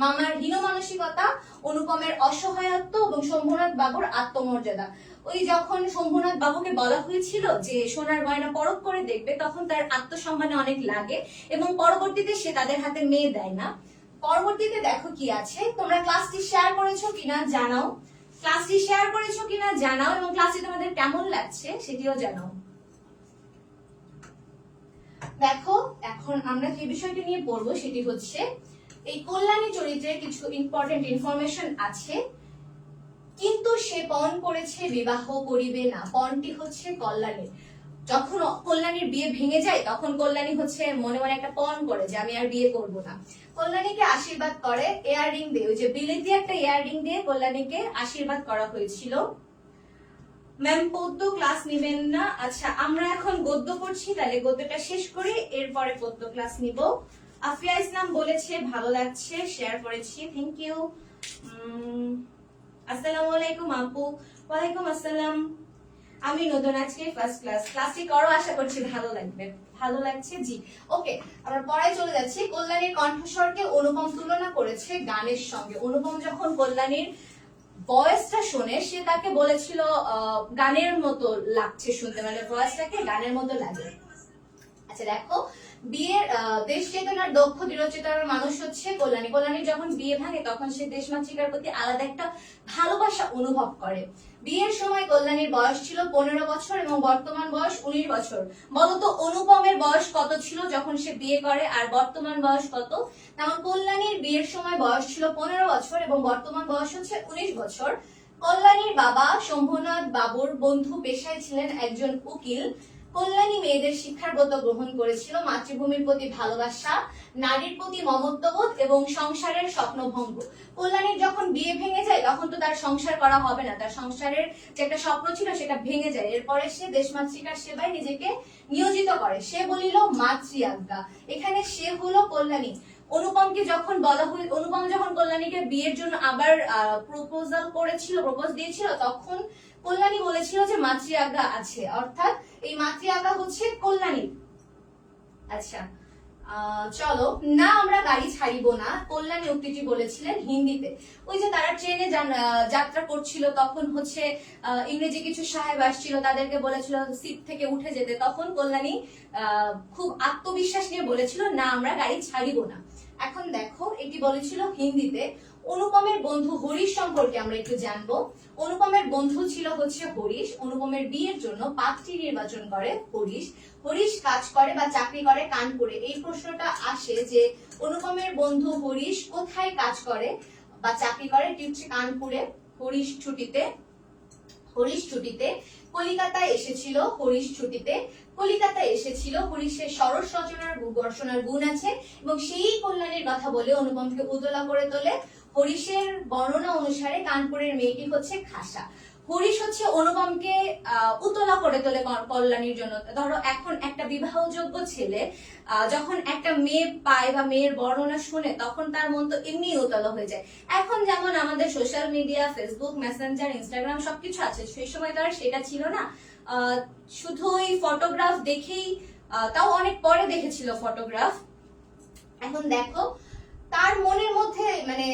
মামার হীন মানসিকতা, অনুপমের অসহায়ত্ব এবং শম্ভুনাথ বাবুর আত্মমর্যাদা। ওই যখন শম্ভুনাথ বাবুকে বলা হয়েছিল যে সোনার গয়না পরখ করে দেখবে, তখন তার আত্মসম্মানে অনেক লাগে এবং পরবর্তীতে সে তাদের হাতে মেয়ে দেয় না। পরবর্তীতে দেখো কি আছে, তোমরা ক্লাসটি শেয়ার করেছো কিনা জানাও, ক্লাসটি শেয়ার করেছো কিনা জানাও এবং ক্লাসটি তোমাদের কেমন লাগছে সেটিও জানাও। দেখো এখন আমরা যে বিষয়টি নিয়ে পড়বো সেটি হচ্ছে এই কল্যাণী চরিত্রের কিছু ইম্পর্টেন্ট ইনফরমেশন আছে। কিন্তু সে পণ করেছে বিবাহ করিবে না, পণটি হচ্ছে কল্যাণীর। যখন কল্যাণীর বিয়ে ভেঙে যায় তখন কল্যাণী হচ্ছে মনে মনে একটা পণ করে যে আমি আর বিয়ে করব না। কল্যাণীকে আশীর্বাদ করে ইয়াররিং দিয়ে, ওই যে বিলেতি একটা ইয়াররিং দিয়ে কল্যাণীকে আশীর্বাদ করা হয়েছিল। ম্যাম পদ্য ক্লাস নেবেন না? আচ্ছা, আমরা এখন গদ্য করছি, তাহলে গদ্যটা শেষ করে এরপরে পদ্য ক্লাস নিব। আফিয়া ইসলাম বলেছে ভালো লাগছে, শেয়ার করেছি, থ্যাংক ইউ। আসসালামু আলাইকুম আপু। ওয়ালাইকুম আসসালাম। আমি নতুন আজকে ফার্স্ট ক্লাস, ক্লাসটি করো, আশা করছি ভালো লাগবে। ভালো লাগছে, জি। ওকে, আমরা পড়ায় চলে যাচ্ছি। কল্যাণীর কণ্ঠস্বরকে অনুপম তুলনা করেছে গানের সঙ্গে। অনুপম যখন কল্যাণীর ভয়েসটা শুনে সে তাকে বলেছিল গানের মতো লাগছে শুনতে, মানে ভয়েসটাকে গানের মতো লাগে। আচ্ছা দেখো, বিয়ের দেশ চেতনার দক্ষ দৃঢ়চেতনার মানুষ হচ্ছে কল্যাণী। কল্যাণীর যখন বিয়ে ভাঙে তখন সে দেশমাতৃকার প্রতি আলাদা একটা ভালোবাসা অনুভব করে। বিয়ের সময় কল্যাণীর বয়স ছিল 15 বছর এবং বর্তমান বয়স 19 বছর। বলতো অনুপমের বয়স কত ছিল যখন সে বিয়ে করে আর বর্তমান বয়স কত? তেমন কল্যাণীর বিয়ের সময় বয়স ছিল 15 বছর এবং বর্তমান বয়স হচ্ছে 19 বছর। কল্যাণীর বাবা শম্ভুনাথ বাবুর বন্ধু পেশায় ছিলেন একজন উকিল। কল্যাণী মেয়েদের শিক্ষার ব্রত গ্রহণ করেছিল। মাতৃভূমির প্রতি ভালোবাসা, নারীর প্রতি মমত্ববোধ এবং সংসারের স্বপ্নভঙ্গ। কল্যাণীর যখন বিয়ে ভেঙে যায় তখন তো তার সংসার করা হবে না, তার সংসারের যে একটা স্বপ্ন ছিল সেটা ভেঙে যায়। এরপরে সে দেশমাতৃকার সেবায় নিজেকে নিয়োজিত করে। সে বলিল মাতৃ আজ্ঞা, এখানে সে হলো কল্যাণী। অনুপমকে যখন বলা হল, অনুপম যখন কল্যাণীকে বিয়ের জন্য আবার প্রপোজ দিয়েছিল, তখন কল্যাণী বলেছিল যে মাতৃ আজ্ঞা আছে, অর্থাৎ এই মাতৃ আজ্ঞা হচ্ছে কল্যাণীর। আচ্ছা চলো না, আমরা গাড়ি ছাড়িব না, কল্যাণী উক্তিটি বলেছিলেন হিন্দিতে। ওই যে তারা ট্রেনে যাত্রা করছিল, তখন হচ্ছে ইংরেজি কিছু সাহেব আসছিল, তাদেরকে বলেছিল সিট থেকে উঠে যেতে, তখন কল্যাণী খুব আত্মবিশ্বাস নিয়ে বলেছিল না আমরা গাড়ি ছাড়িব না। এখন দেখো এটি বলেছিল হিন্দিতে। অনুপমের বন্ধু হরিশ সম্পর্কে আমরা একটু জানবো। অনুপমের বন্ধু ছিল হচ্ছে হরিশ। অনুপমের বিয়ের জন্য পাত্রী নির্বাচন করে হরিশ। হরিশ কাজ করে বা চাকরি করে কানপুরে। এই প্রশ্নটা আসে যে অনুপমের বন্ধু হরিশ কোথায় কাজ করে বা চাকরি করে? কানপুরে। হরিশ ছুটিতে কলিকাতায় এসেছিল। কলিকাতায় এসেছিল। হরিশের সরস রচনার গুণ আছে এবং সেই কল্যাণীর কথা বলে অনুপমকে উতলা করে তোলে। হরিশের বর্ণনা অনুসারে কানপুরের মেয়েটি হচ্ছে খাসা। হরিশ হচ্ছে অনুপমকে উতলা করে তোলে কল্যাণীর জন্য। ধরো এখন একটা বিবাহযোগ্য ছেলে যখন একটা মেয়ে পায় বা মেয়ের বর্ণনা শুনে, তখন তার মন তো এমনি উতলা হয়ে যায়। এখন যেমন আমাদের social media, Facebook, Messenger, Instagram সবকিছু আছে, সেই সময় তো আর সেটা ছিল না। শুধু ওই ফটোগ্রাফ দেখেই, তাও অনেক পরে দেখেছিল ফটোগ্রাফ। এখন দেখো তার মনের মধ্যে মানে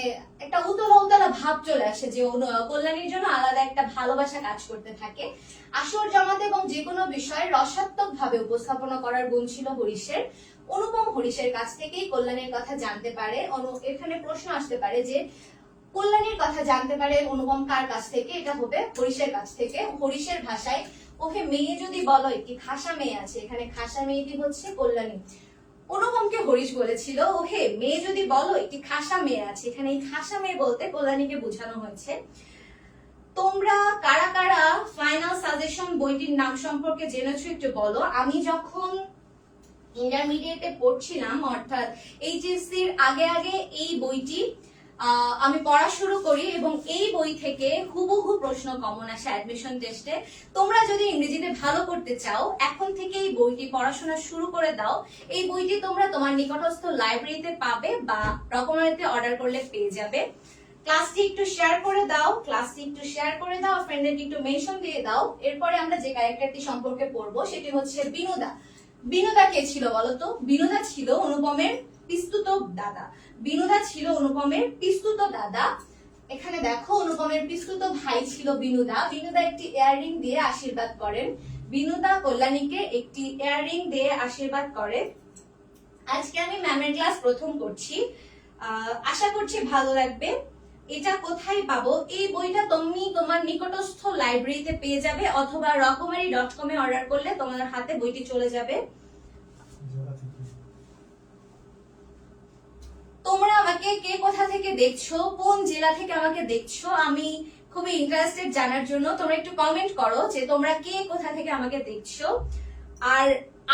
একটা উতলা ভাব চলে আসে যে কল্যাণীর জন্য আলাদা একটা ভালোবাসা কাজ করতে থাকে। আসর জমাতে এবং যে কোনো বিষয়ে রসাত্মক ভাবে উপস্থাপনা করার গুণ ছিল হরিশের। অনুপম হরিশের কাছ থেকেই কল্যাণীর কথা জানতে পারে। এখানে প্রশ্ন আসতে পারে যে কল্যাণীর কথা জানতে পারে অনুপম কার কাছ থেকে? এটা হবে হরিশের কাছ থেকে। হরিশের ভাষায় ওকে মেয়ে যদি বলো একটি খাসা মেয়ে আছে, এখানে খাসা মেয়েটি হচ্ছে কল্যাণী। অনুপমকে হরিশ বলেছিল ওহে মেয়ে যদি বলো একটি খাসা মেয়ে আছে, এখানে এই খাসা মেয়ে বলতে কল্যাণীকে বোঝানো হয়েছে। তোমরা কারা কারা ফাইনাল সাজেশন বইটির নাম সম্পর্কে জেনেছো একটু বলো। আমি যখন ইন্টারমিডিয়েটে পড়ছিলাম, অর্থাৎ এইচএসসির আগে এই বইটি আমি পড়া শুরু করি এবং এই বই থেকে হুবহু প্রশ্ন কমন আসে অ্যাডমিশন টেস্টে। তোমরা যদি ইংরেজিতে ভালো করতে চাও, এখন থেকে এই বইটি পড়াশোনা শুরু করে দাও। এই বইটি তোমরা তোমার নিকটস্থ লাইব্রেরিতে পাবে বা রকমারিতে অর্ডার করলে পেয়ে যাবে। ক্লাসটি একটু শেয়ার করে দাও, ক্লাসটি একটু শেয়ার করে দাও, ফ্রেন্ডকে একটু মেনশন দিয়ে দাও। এরপরে আমরা যে ক্যারেক্টারটি সম্পর্কে পড়বো সেটি হচ্ছে বিনোদা। বিনোদা কে ছিল বলতো? বিনোদা ছিল অনুপমের পিস্তুত দাদা। বিনোদা ছিল অনুপমের পিস্তুত দাদা। এখানে দেখো অনুপমের পিস্তুত ভাই ছিল বিনোদা। বিনোদা একটি ইয়াররিং দিয়ে আশীর্বাদ করেন। বিনোদা কল্যাণীকে একটি ইয়াররিং দিয়ে আশীর্বাদ করে। আজকে আমি ম্যামের ক্লাস প্রথম করছি, আশা করছি ভালো লাগবে। এটা কোথায় পাবো? এই বইটা তুমি তোমার নিকটস্থ লাইব্রেরিতে পেয়ে যাবে, অথবা রকমারি.com এ অর্ডার করলে তোমার হাতে বইটি চলে যাবে। তোমরা আমাকে কে কোথা থেকে দেখছো, কোন জেলা থেকে আমাকে দেখছো, আমি খুবই ইন্টারেস্টেড জানার জন্য। তোমরা একটু কমেন্ট করো যে তোমরা কে কোথা থেকে আমাকে দেখছো। আর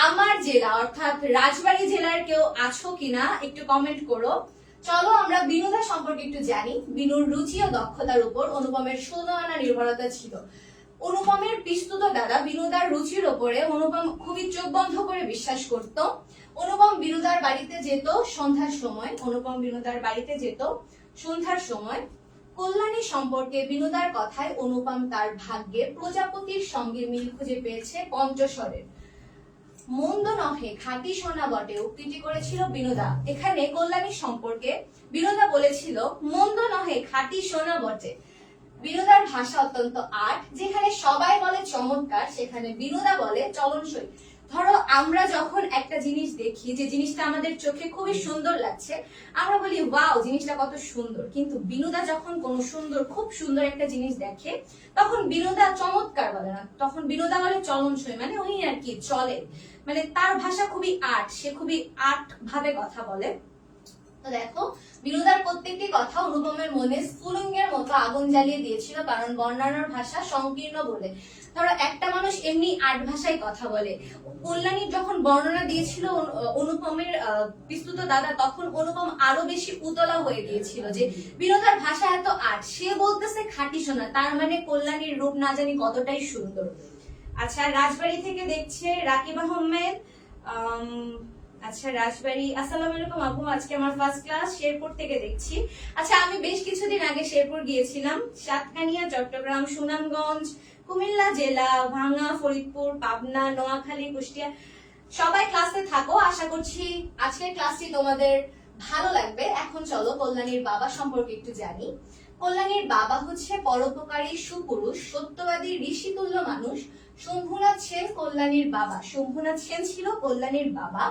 আমার জেলা অর্থাৎ রাজবাড়ী জেলার কেউ আছো কিনা একটু কমেন্ট করো। চলো আমরা বিনোদা সম্পর্কে একটু জানি। বিনুর রুচি ও দক্ষতার উপর অনুপমের 16 আনা নির্ভরতা ছিল। অনুপমের পিস্তুত দাদা বিনোদার রুচির ওপরে অনুপম খুবই চোখ বন্ধ করে বিশ্বাস করত। অনুপম বিনোদার বাড়িতে যেত সন্ধ্যার সময়। অনুপম বিনোদার বাড়িতে যেত সন্ধ্যার সময়। কল্যাণী সম্পর্কে বিনোদার কথায় অনুপম তার ভাগ্যে প্রজাপতির সঙ্গে মিল খুঁজে পেয়েছে পঞ্চস্বরের। মন্দ নহে খাঁটি সোনা বটে উক্তিটি করেছিল বিনোদা। এখানে কল্যাণী সম্পর্কে বিনোদা বলেছিল মন্দ নহে খাঁটি সোনা বটে। বিনোদার ভাষা অত্যন্ত আট। যেখানে সবাই বলে চমৎকার সেখানে বিনোদা বলে চলনসই। ধরো আমরা যখন একটা জিনিস দেখি, যে জিনিসটা আমাদের চোখে খুবই সুন্দর লাগছে, আমরা বলি ওয়াও জিনিসটা কত সুন্দর। কিন্তু বিনোদা যখন কোন খুব সুন্দর একটা জিনিস দেখে, তখন বিনোদা চমৎকার বলে না, তখন বিনোদা বলে চলনসই, মানে উনি আর কি চলে, মানে তার ভাষা খুবই আট, সে খুবই আট ভাবে কথা বলে। তো দেখো বিনোদার প্রত্যেকটি কথা অনুপমের মনে স্ফুলিঙ্গের মতো আগুন জ্বালিয়ে দিয়েছিল, কারণ বর্ণনার ভাষা সংকীর্ণ বলে। ধরো একটা মানুষ এমনি আট ভাষায় কথা বলে। কল্যাণী যখন বর্ণনা দিয়েছিল অনুপমের পিস্তুত দাদা, তখন অনুপম আরো বেশি উতলা হয়ে গিয়েছিল যে বিনোদার ভাষা এত আট, সে বলতেছে খাঁটি সোনা, তার মানে কল্যাণীর রূপ না জানি কতটাই সুন্দর। আচ্ছা রাজবাড়ি থেকে দেখছে রাকিব আহমেদ। আচ্ছা রাজবাড়ি, আসসালামু আলাইকুম আপু, আজকে আমার ফার্স্ট ক্লাস, শেরপুর থেকে দেখছি। আচ্ছা আমি বেশ কিছুদিন আগে শেরপুর গিয়েছিলাম। সাতকানিয়া, চট্টগ্রাম, সুনামগঞ্জ, কুমিল্লা জেলা, ভাঙ্গা, ফরিদপুর, পাবনা, নোয়াখালী, কুষ্টিয়া, সবাই ক্লাসে থাকো। আশা করছি আজকের ক্লাসটি তোমাদের ভালো লাগবে। এখন চলো কল্যাণীর বাবা সম্পর্কে একটু জানি। কল্যাণীর বাবা হচ্ছে পরোপকারী সুপুরুষ, সত্যবাদী, ঋষিতুল্য মানুষ শম্ভুনাথ সেন কল্যাণীর বাবা। শম্ভুনাথ সেন ছিল কল্যাণীর বাবা।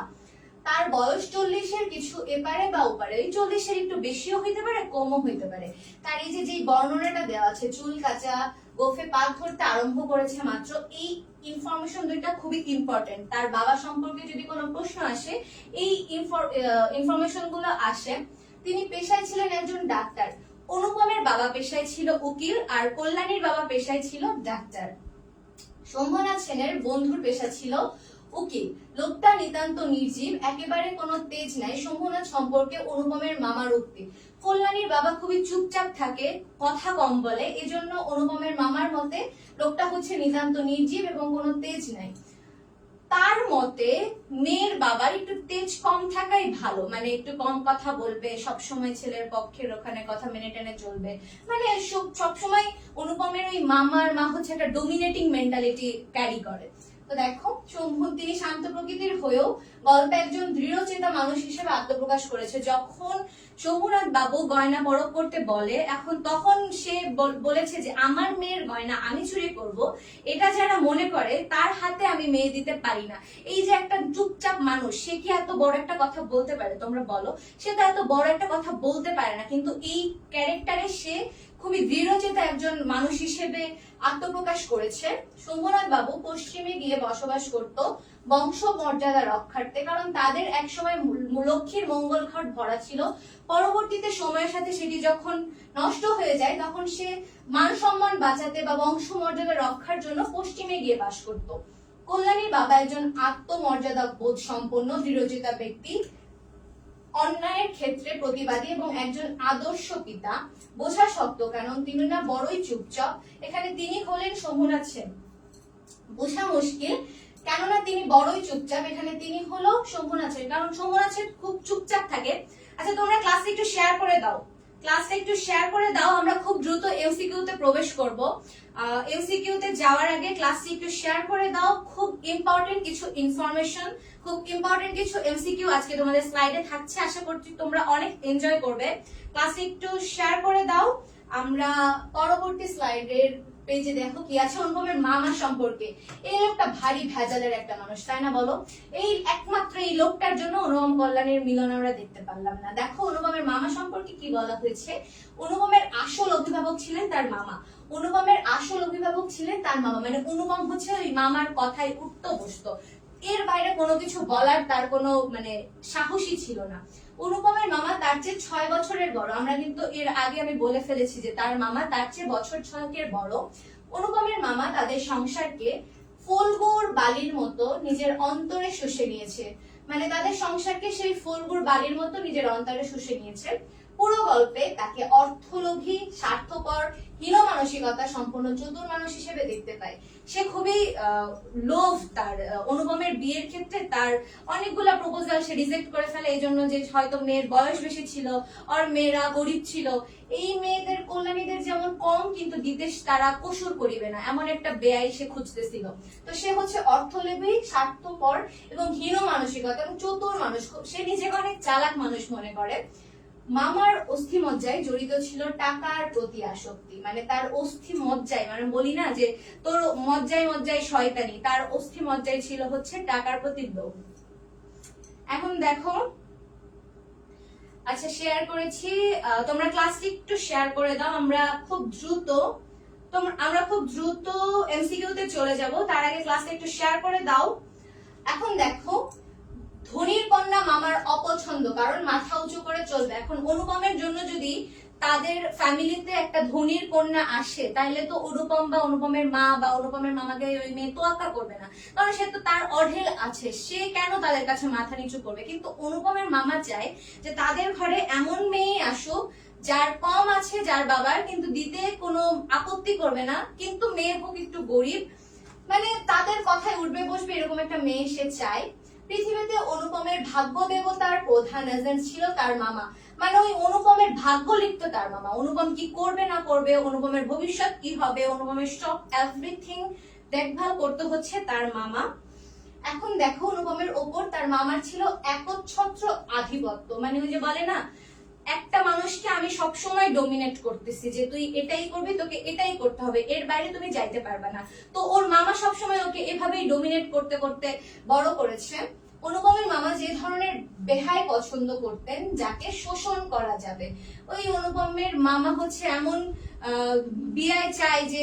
তার বয়স 40-এর কিছু এপারে বা ওপারে, ওই 40-এর একটু বেশিও হইতে পারে কমও হইতে পারে। তার এই যে বর্ণনাটা দেওয়া আছে, চুল কাঁচা, গোফে পাক ধরতে আরম্ভ করেছে মাত্র, এই ইনফরমেশন দুইটা খুবই ইম্পর্টেন্ট। তার বাবা সম্পর্কে যদি কোনো প্রশ্ন আসে, এই ইনফরমেশন গুলো আসে। তিনি পেশায় ছিলেন একজন ডাক্তার। অনুপমের বাবা পেশায় ছিল উকিল, আর কল্যাণীর বাবা পেশায় ছিল ডাক্তার। শম্ভুনাথ সেনের বন্ধুর পেশা ছিল উকিল। লোকটা নিতান্ত নির্জীব, একেবারে কোনো তেজ নাই। শম্ভুনাথ সম্পর্কে অনুপমের মামার উক্তি। কল্যাণীর বাবা খুবই চুপচাপ থাকে, কথা কম বলে, এজন্য অনুপমের মামার মতে লোকটা হচ্ছে নিতান্ত নির্জীব এবং কোনো তেজ নাই। তার মতে মেয়ের বাবার একটু তেজ কম থাকাই ভালো, মানে একটু কম কথা বলবে, সবসময় ছেলের পক্ষের ওখানে কথা মেনে টেনে চলবে, মানে সবসময় অনুপমের ওই মামার মা হচ্ছে একটা ডোমিনেটিং মেন্টালিটি ক্যারি করে। তো দেখো শম্ভু তিনি শান্ত প্রকৃতির হয়েও গল্পে একজন দৃঢ়চেতা মানুষ হিসেবে আত্মপ্রকাশ করেছে। যখন শম্ভুনাথ বাবু গয়না পরখ করতে বলে, তখন সে বলেছে যে আমার মেয়ের গয়না আমি চুরি করব, এটা যারা মনে করে তার হাতে আমি মেয়ে দিতে পারি না। এই যে একটা চুপচাপ মানুষ, সে কি এত বড় একটা কথা বলতে পারে? তোমরা বলো, সে তো এত বড় একটা কথা বলতে পারে না, কিন্তু এই ক্যারেক্টারে সে খুবই দৃঢ়চেতা একজন মানুষ হিসেবে আত্মপ্রকাশ করেছে। শম্ভুনাথ বাবু পশ্চিমে গিয়ে বসবাস করত বংশ মর্যাদা রক্ষার্থে, কারণ তাদের একসময় লক্ষ্মীর মঙ্গল ঘট ভরা ছিল। পরবর্তীতে সময়ের সাথে সেটি যখন নষ্ট হয়ে যায়, তখন সে মান সম্মান বাঁচাতে বা বংশ মর্যাদা রক্ষার জন্য পশ্চিমে গিয়ে বাস করত। কল্যাণীর বাবা একজন আত্মমর্যাদা বোধ সম্পন্ন দৃঢ়চেতা ব্যক্তি, অন্যায়ের ক্ষেত্রে প্রতিবাদী এবং একজন আদর্শ পিতা। বোঝা শক্ত, কারণ তিনি না বড়ই চুপচাপ। এখানে তিনি হলেন শম্ভুনাথ সেন। বোঝা মুশকিল, কেননা তিনি বড়ই চুপচাপ। এখানে তিনি হলো শম্ভুনাথ সেন, কারণ শম্ভুনাথ সেন খুব চুপচাপ থাকে। আচ্ছা তোমরা ক্লাসে একটু শেয়ার করে দাও, ক্লাসটা একটু শেয়ার করে দাও, আমরা খুব দ্রুত এমসিকিউ তে প্রবেশ করব। এমসিকিউ তে যাওয়ার আগে ক্লাসটি একটু শেয়ার করে দাও। খুব ইম্পর্টেন্ট কিছু ইনফরমেশন, খুব ইম্পর্টেন্ট কিছু এমসিকিউ আজকে তোমাদের স্লাইডে থাকছে, আশা করছি তোমরা অনেক এনজয় করবে। ক্লাসটি একটু শেয়ার করে দাও। আমরা পরবর্তী স্লাইডের পেজে দেখো কি আছে অনুপমের মামা সম্পর্কে। এই লোকটা ভারী ভেজালের একটা মানুষ, তাই না বলো? এই একমাত্র এই লোকটার জন্য অনুপম কল্যাণীর মিলন আমরা দেখতে পারলাম না। দেখো অনুপমের মামা সম্পর্কে কি বলা হয়েছে। অনুপমের আসল অভিভাবক ছিলেন তার মামা। অনুপমের আসল অভিভাবক ছিলেন তার মামা, মানে অনুপম হচ্ছে ওই মামার কথায় উঠতো বসতো, এর বাইরে কোনো কিছু বলার তার কোনো মানে সাহসী ছিল না। অনুপমের মামা তার চেয়ে 6 বছরের বড়। আমরা কিন্তু এর আগে আমি বলে ফেলেছি যে তার মামা তার চেয়ে বছর 6 বড়। অনুপমের মামা তাদের সংসারকে ফলগুড় বালির মতো নিজের অন্তরে শুষে নিয়েছে, মানে তাদের সংসারকে সেই ফলগুড় বালির মতো নিজের অন্তরে শুষে নিয়েছে। পুরো গল্পে তাকে অর্থলোভী, স্বার্থপর, হীন মানসিকতা সম্পন্ন চতুর মানুষ হিসেবে দেখতে পাই। সে খুবই লোভ, তার অনুপমের বিয়ের ক্ষেত্রে তার অনেকগুলা প্রপোজাল সে রিজেক্ট করে ফেলে, এই জন্য যে হয়তো মেয়ের বয়স বেশি ছিল আর মেয়েরা গরিব ছিল। এই মেয়েদের কল্যাণীদের যেমন কম কিন্তু দিতে তারা কসুর করিবে না, এমন একটা ব্যয় সে খুঁজতেছিল। তো সে হচ্ছে অর্থলোভী, স্বার্থপর এবং হীন মানসিকতা এবং চতুর মানুষ। সে নিজেকে অনেক চালাক মানুষ মনে করে। মামার অস্থি মজ্জায় জড়িত ছিল টাকার প্রতি আসক্তি, মানে তার অস্থি মজ্জায়, মানে বলি না যে তোর মজ্জায় মজ্জায় শয়তানি, তার অস্থি মজ্জায় ছিল হচ্ছে টাকার প্রতি লোভ। এখন দেখো, আচ্ছা শেয়ার করেছি, তোমরা ক্লাসটি একটু শেয়ার করে দাও। আমরা খুব দ্রুত এমসিকিউ তে চলে যাব, তার আগে ক্লাসটা একটু শেয়ার করে দাও। এখন দেখো, ধনীর কন্যা মামার অপছন্দ, কারণ মাথা উঁচু করে চলবে। এখন অনুপমের জন্য যদি তাদের ফ্যামিলিতে একটা ধনীর কন্যা আসে, তাহলে তো অনুপম বা অনুপমের মা বা অনুপমের মামাকে ওই মেয়ে তোয়াক্কা করবে না, কারণ সে তো তার অঢেল আছে, সে কেন তাদের কাছে মাথা নিচু করবে। কিন্তু অনুপমের মামা চায় যে তাদের ঘরে এমন মেয়ে আসুক যার কম আছে, যার বাবার কিন্তু দিতে কোনো আপত্তি করবে না, কিন্তু মেয়ে হোক একটু গরিব, মানে তাদের কথায় উঠবে বসবে এরকম একটা মেয়ে সে চায়। পৃথিবীতে অনুপমের ভাগ্য দেবতার প্রধান এজেন্ট ছিল তার মামা, মানে ওই অনুপমের ভাগ্য লিখতো তার মামা। অনুপম কি করবে না করবে, অনুপমের ভবিষ্যৎ কি হবে, অনুপমের সব এভরিথিং দেখভাল করতে হচ্ছে তার মামা। এখন দেখো, অনুপমের ওপর তার মামার ছিল একচ্ছত্র আধিপত্য, মানে ওই যে বলে না, একটা মানুষকে আমি সবসময় ডোমিনেট করতেছি যে তুই এটাই করবি, তোকে এটাই করতে হবে, এর বাইরে তুমি যাইতে পারবে না। তো ওর মামা সবসময় ওকে এভাবেই ডোমিনেট করতে করতে বড় করেছে। অনুপমের মামা যে ধরনের বেহাই পছন্দ করতেন যাকে শোষণ করা যাবে, ওই অনুপমের মামা হচ্ছে এমন বিয়ে চায় যে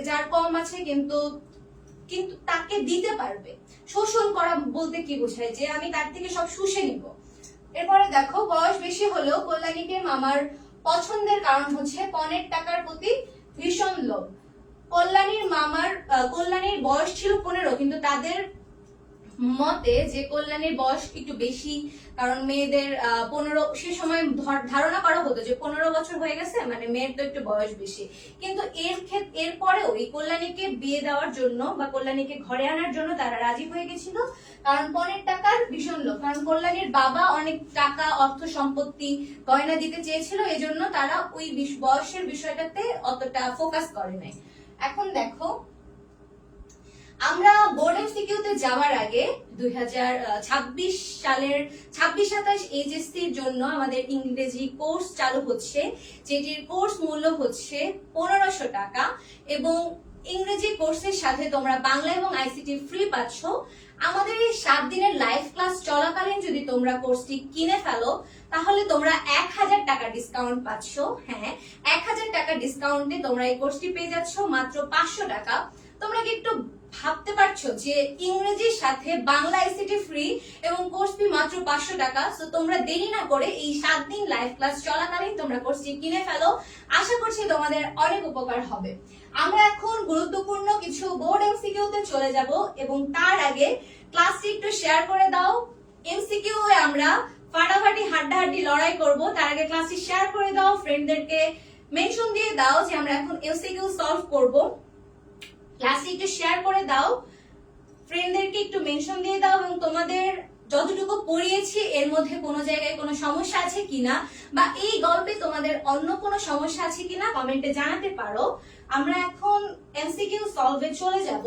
যার কম আছে কিন্তু তাকে দিতে পারবে। শোষণ করা বলতে কি বোঝায়, যে আমি তার থেকে সব শুষে নিব। এরপরে দেখো, বয়স বেশি হলেও কল্যাণীকে মামার পছন্দের কারণ হচ্ছে পণের টাকার প্রতি ভীষণ লোভ। কল্যাণীর বয়স ছিল 15, কিন্তু তাদের মতে যে কল্যাণীর বয়স একটু বেশি, কারণ মেয়েদের 15 সে সময় ধারণা করা হতো যে 15 বছর হয়ে গেছে মানে মেয়ের তো একটু বয়স বেশি। কিন্তু এরপরেও এই কল্যাণীকে বিয়ে দেওয়ার জন্য বা কল্যাণীকে ঘরে আনার জন্য তারা রাজি হয়ে গেছিল, কারণ পণের টাকার ভীষণ লোভ। কারণ কল্যাণীর বাবা অনেক টাকা, অর্থ সম্পত্তি, গয়না দিতে চেয়েছিল, এজন্য তারা ওই বয়সের বিষয়টাতে অতটা ফোকাস করে নাই। এখন দেখো, আমরা বোর্ড এমসিকিউতে যাওয়ার আগে 2026 সালের 26-27 এইচএসসির জন্য আমাদের ইংরেজি কোর্স চালু হচ্ছে, যেটির কোর্স মূল্য হচ্ছে 1500 টাকা, এবং ইংরেজি কোর্সের সাথে তোমরা বাংলা এবং আইসিটি ফ্রি পাচ্ছ। আমাদের এই 7 দিনের লাইভ ক্লাস চলাকালীন যদি তোমরা কোর্সটি কিনে ফেলো, তাহলে তোমরা 1000 টাকা ডিসকাউন্ট পাচ্ছ। হ্যাঁ, 1000 টাকা ডিসকাউন্টে তোমরা এই কোর্সটি পেয়ে যাচ্ছ মাত্র 500 টাকা। তোমরা কি একটু ভাবতে পারছো যে ইংরেজির সাথে বাংলা আইসিটি ফ্রি এবং কোর্স ফি মাত্র 500 টাকা। সো তোমরা দেরি না করে এই 7 দিন লাইভ ক্লাস চলাকালীন তোমরা কোর্সটি কিনে ফেলো, আশা করছি তোমাদের অনেক উপকার হবে। আমরা এখন গুরুত্বপূর্ণ কিছু বোর্ড এমসিকিউ তে চলে যাব, এবং তার আগে ক্লাসটি একটু শেয়ার করে দাও। এমসিকিউ এ আমরা ফাটাফাটি হাড্ডাহাড্ডি লড়াই করব, তার আগে ক্লাসটি শেয়ার করে দাও, ফ্রেন্ডদেরকে মেনশন দিয়ে দাও যে আমরা এখন এমসিকিউ সলভ করব। ক্লাসটি একটু শেয়ার করে দাও, ফ্রেন্ডদেরকে একটু মেনশন দিয়ে দাও, এবং তোমাদের যতটুকু পড়িয়েছি এর মধ্যে কোনো জায়গায় কোনো সমস্যা আছে কিনা, বা এই গল্পে তোমাদের অন্য কোনো সমস্যা আছে কিনা কমেন্টে জানাতে পারো। আমরা এখন এমসিকিউ সলভে চলে যাব।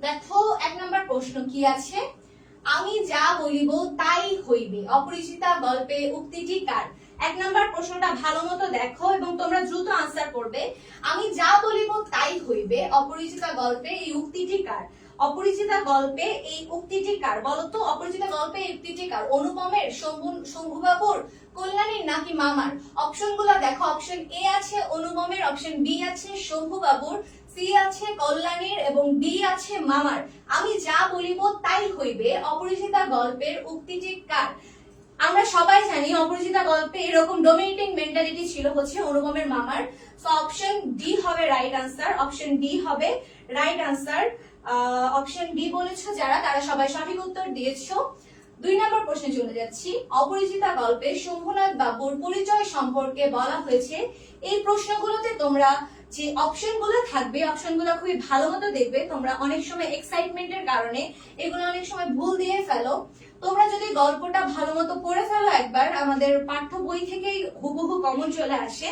দেখো 1 নম্বর প্রশ্ন কি আছে, আমি যা বলিব তাই হইবে অপরিচিতা গল্পে উক্তিটি কার? 1 নম্বর প্রশ্নটা ভালো মতো দেখো এবং তোমরা দ্রুত আনসার করবে। আমি যা বলিব তাই হইবে অপরিচিতা গল্পে এই উক্তিটি কার? অপরিচিতা গল্পে এই উক্তিটি কার বলো তো? অপরিচিতা গল্পে এই উক্তিটি কার? অনুপমের, শম্ভুবাবুর, কল্যাণীর নাকি মামার? অপশনগুলো দেখো। অপশন এ আছে অনুপমের, অপশন বি আছে শম্ভুবাবুর, সি আছে কল্যাণীর এবং ডি আছে মামার। আমি যা বলিব তাই হইবে অপরিচিতা গল্পের উক্তিটি কার? আমরা সবাই জানি অপরিচিতা গল্পে এরকম ডোমিনেটিং মেন্টালিটি ছিল হচ্ছে অনুপমের মামার। সো অপশন ডি হবে রাইট আনসার। অপশন ডি হবে রাইট আনসার। অপশন ডি বলেছো যারা, তারা সবাই সঠিক উত্তর দিয়েছো। 2 নম্বর প্রশ্নে চলে যাচ্ছি। অপরিচিতা গল্পে শম্ভুনাথ বাবুর পরিচয় সম্পর্কে বলা হয়েছে। এই প্রশ্নগুলোতে তোমরা যে অপশনগুলো থাকবে, অপশনগুলো খুবই ভালো মতো দেখবে। তোমরা অনেক সময় এক্সাইটমেন্টের কারণে এগুলো অনেক সময় ভুল দিয়ে ফেলো। তোমরা যদি গল্পটা ভালো মতো পড়ে ফেলো একবার, আমাদের পাঠ্য বই থেকেই হুবহু কমন চলে আসে।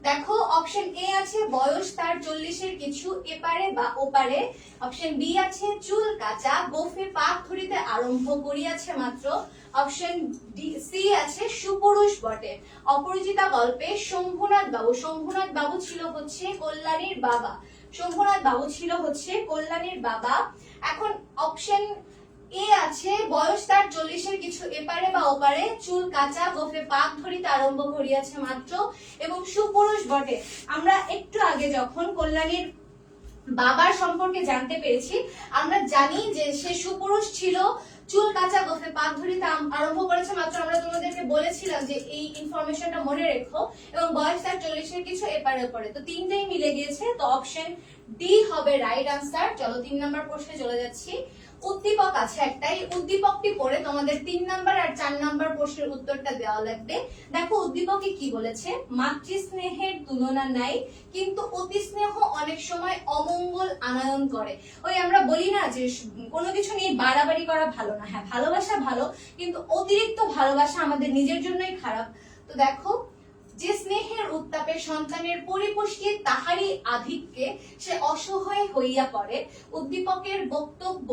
দেখো অপশন এ আছে বয়স তার 40-এর কিছু এপারে বা ওপারে। অপশন বি আছে চুল কাঁচা গোফে পাক ধরিতে আরম্ভ করিয়াছে মাত্র। অপশন ডি সি আছে সুপুরুষ বটে। অপরিচিতা গল্পে শম্ভুনাথ বাবু ছিল হচ্ছে কল্যাণীর বাবা। শম্ভুনাথ বাবু ছিল হচ্ছে কল্যাণীর বাবা। এখন অপশন এ আছে বয়স তার 40-এর কিছু এপারে বা ওপারে, চুল কাঁচা গোফে পাক ধরিতে আরম্ভ করিয়াছে মাত্র এবং সুপুরুষ বটে। আমরা একটু আগে যখন কল্যাণীর বাবার সম্পর্কে জানতে পেরেছি, আমরা জানি যে সে সুপুরুষ ছিল, চুল কাঁচা গোফে পাক ধরিতে আরম্ভ করেছে মাত্র। আমরা তোমাদেরকে বলেছিলাম যে এই ইনফরমেশনটা মনে রেখো, এবং বয়স তার 40-এর কিছু এপারে ওপারে। তো তিনটেই মিলে গিয়েছে, তো অপশন ডি হবে রাইট আনসার। চলো 3 নম্বর প্রশ্নে চলে যাচ্ছি। উদ্দীপক আছে একটাই, উদ্দীপকটি পড়ে তোমাদের 3 নাম্বার আর 4 নাম্বার প্রশ্নের উত্তরটা দেওয়া লাগবে। দেখো উদ্দীপকে কি বলেছে, মাতৃস্নেহের তুলনা নাই কিন্তু অতি স্নেহ অনেক সময় অমঙ্গল আনয়ন করে। ওই আমরা বলি না যে কোনো কিছু নিয়ে বাড়াবাড়ি করা ভালো না। হ্যাঁ, ভালোবাসা ভালো, কিন্তু অতিরিক্ত ভালোবাসা আমাদের নিজের জন্যই খারাপ। তো দেখো, যে স্নেহের উত্তাপে সন্তানের পরিপুষ্টি তাহারই আধিক্যে সে অসহায় হইয়া পড়ে। উদ্দীপকের বক্তব্য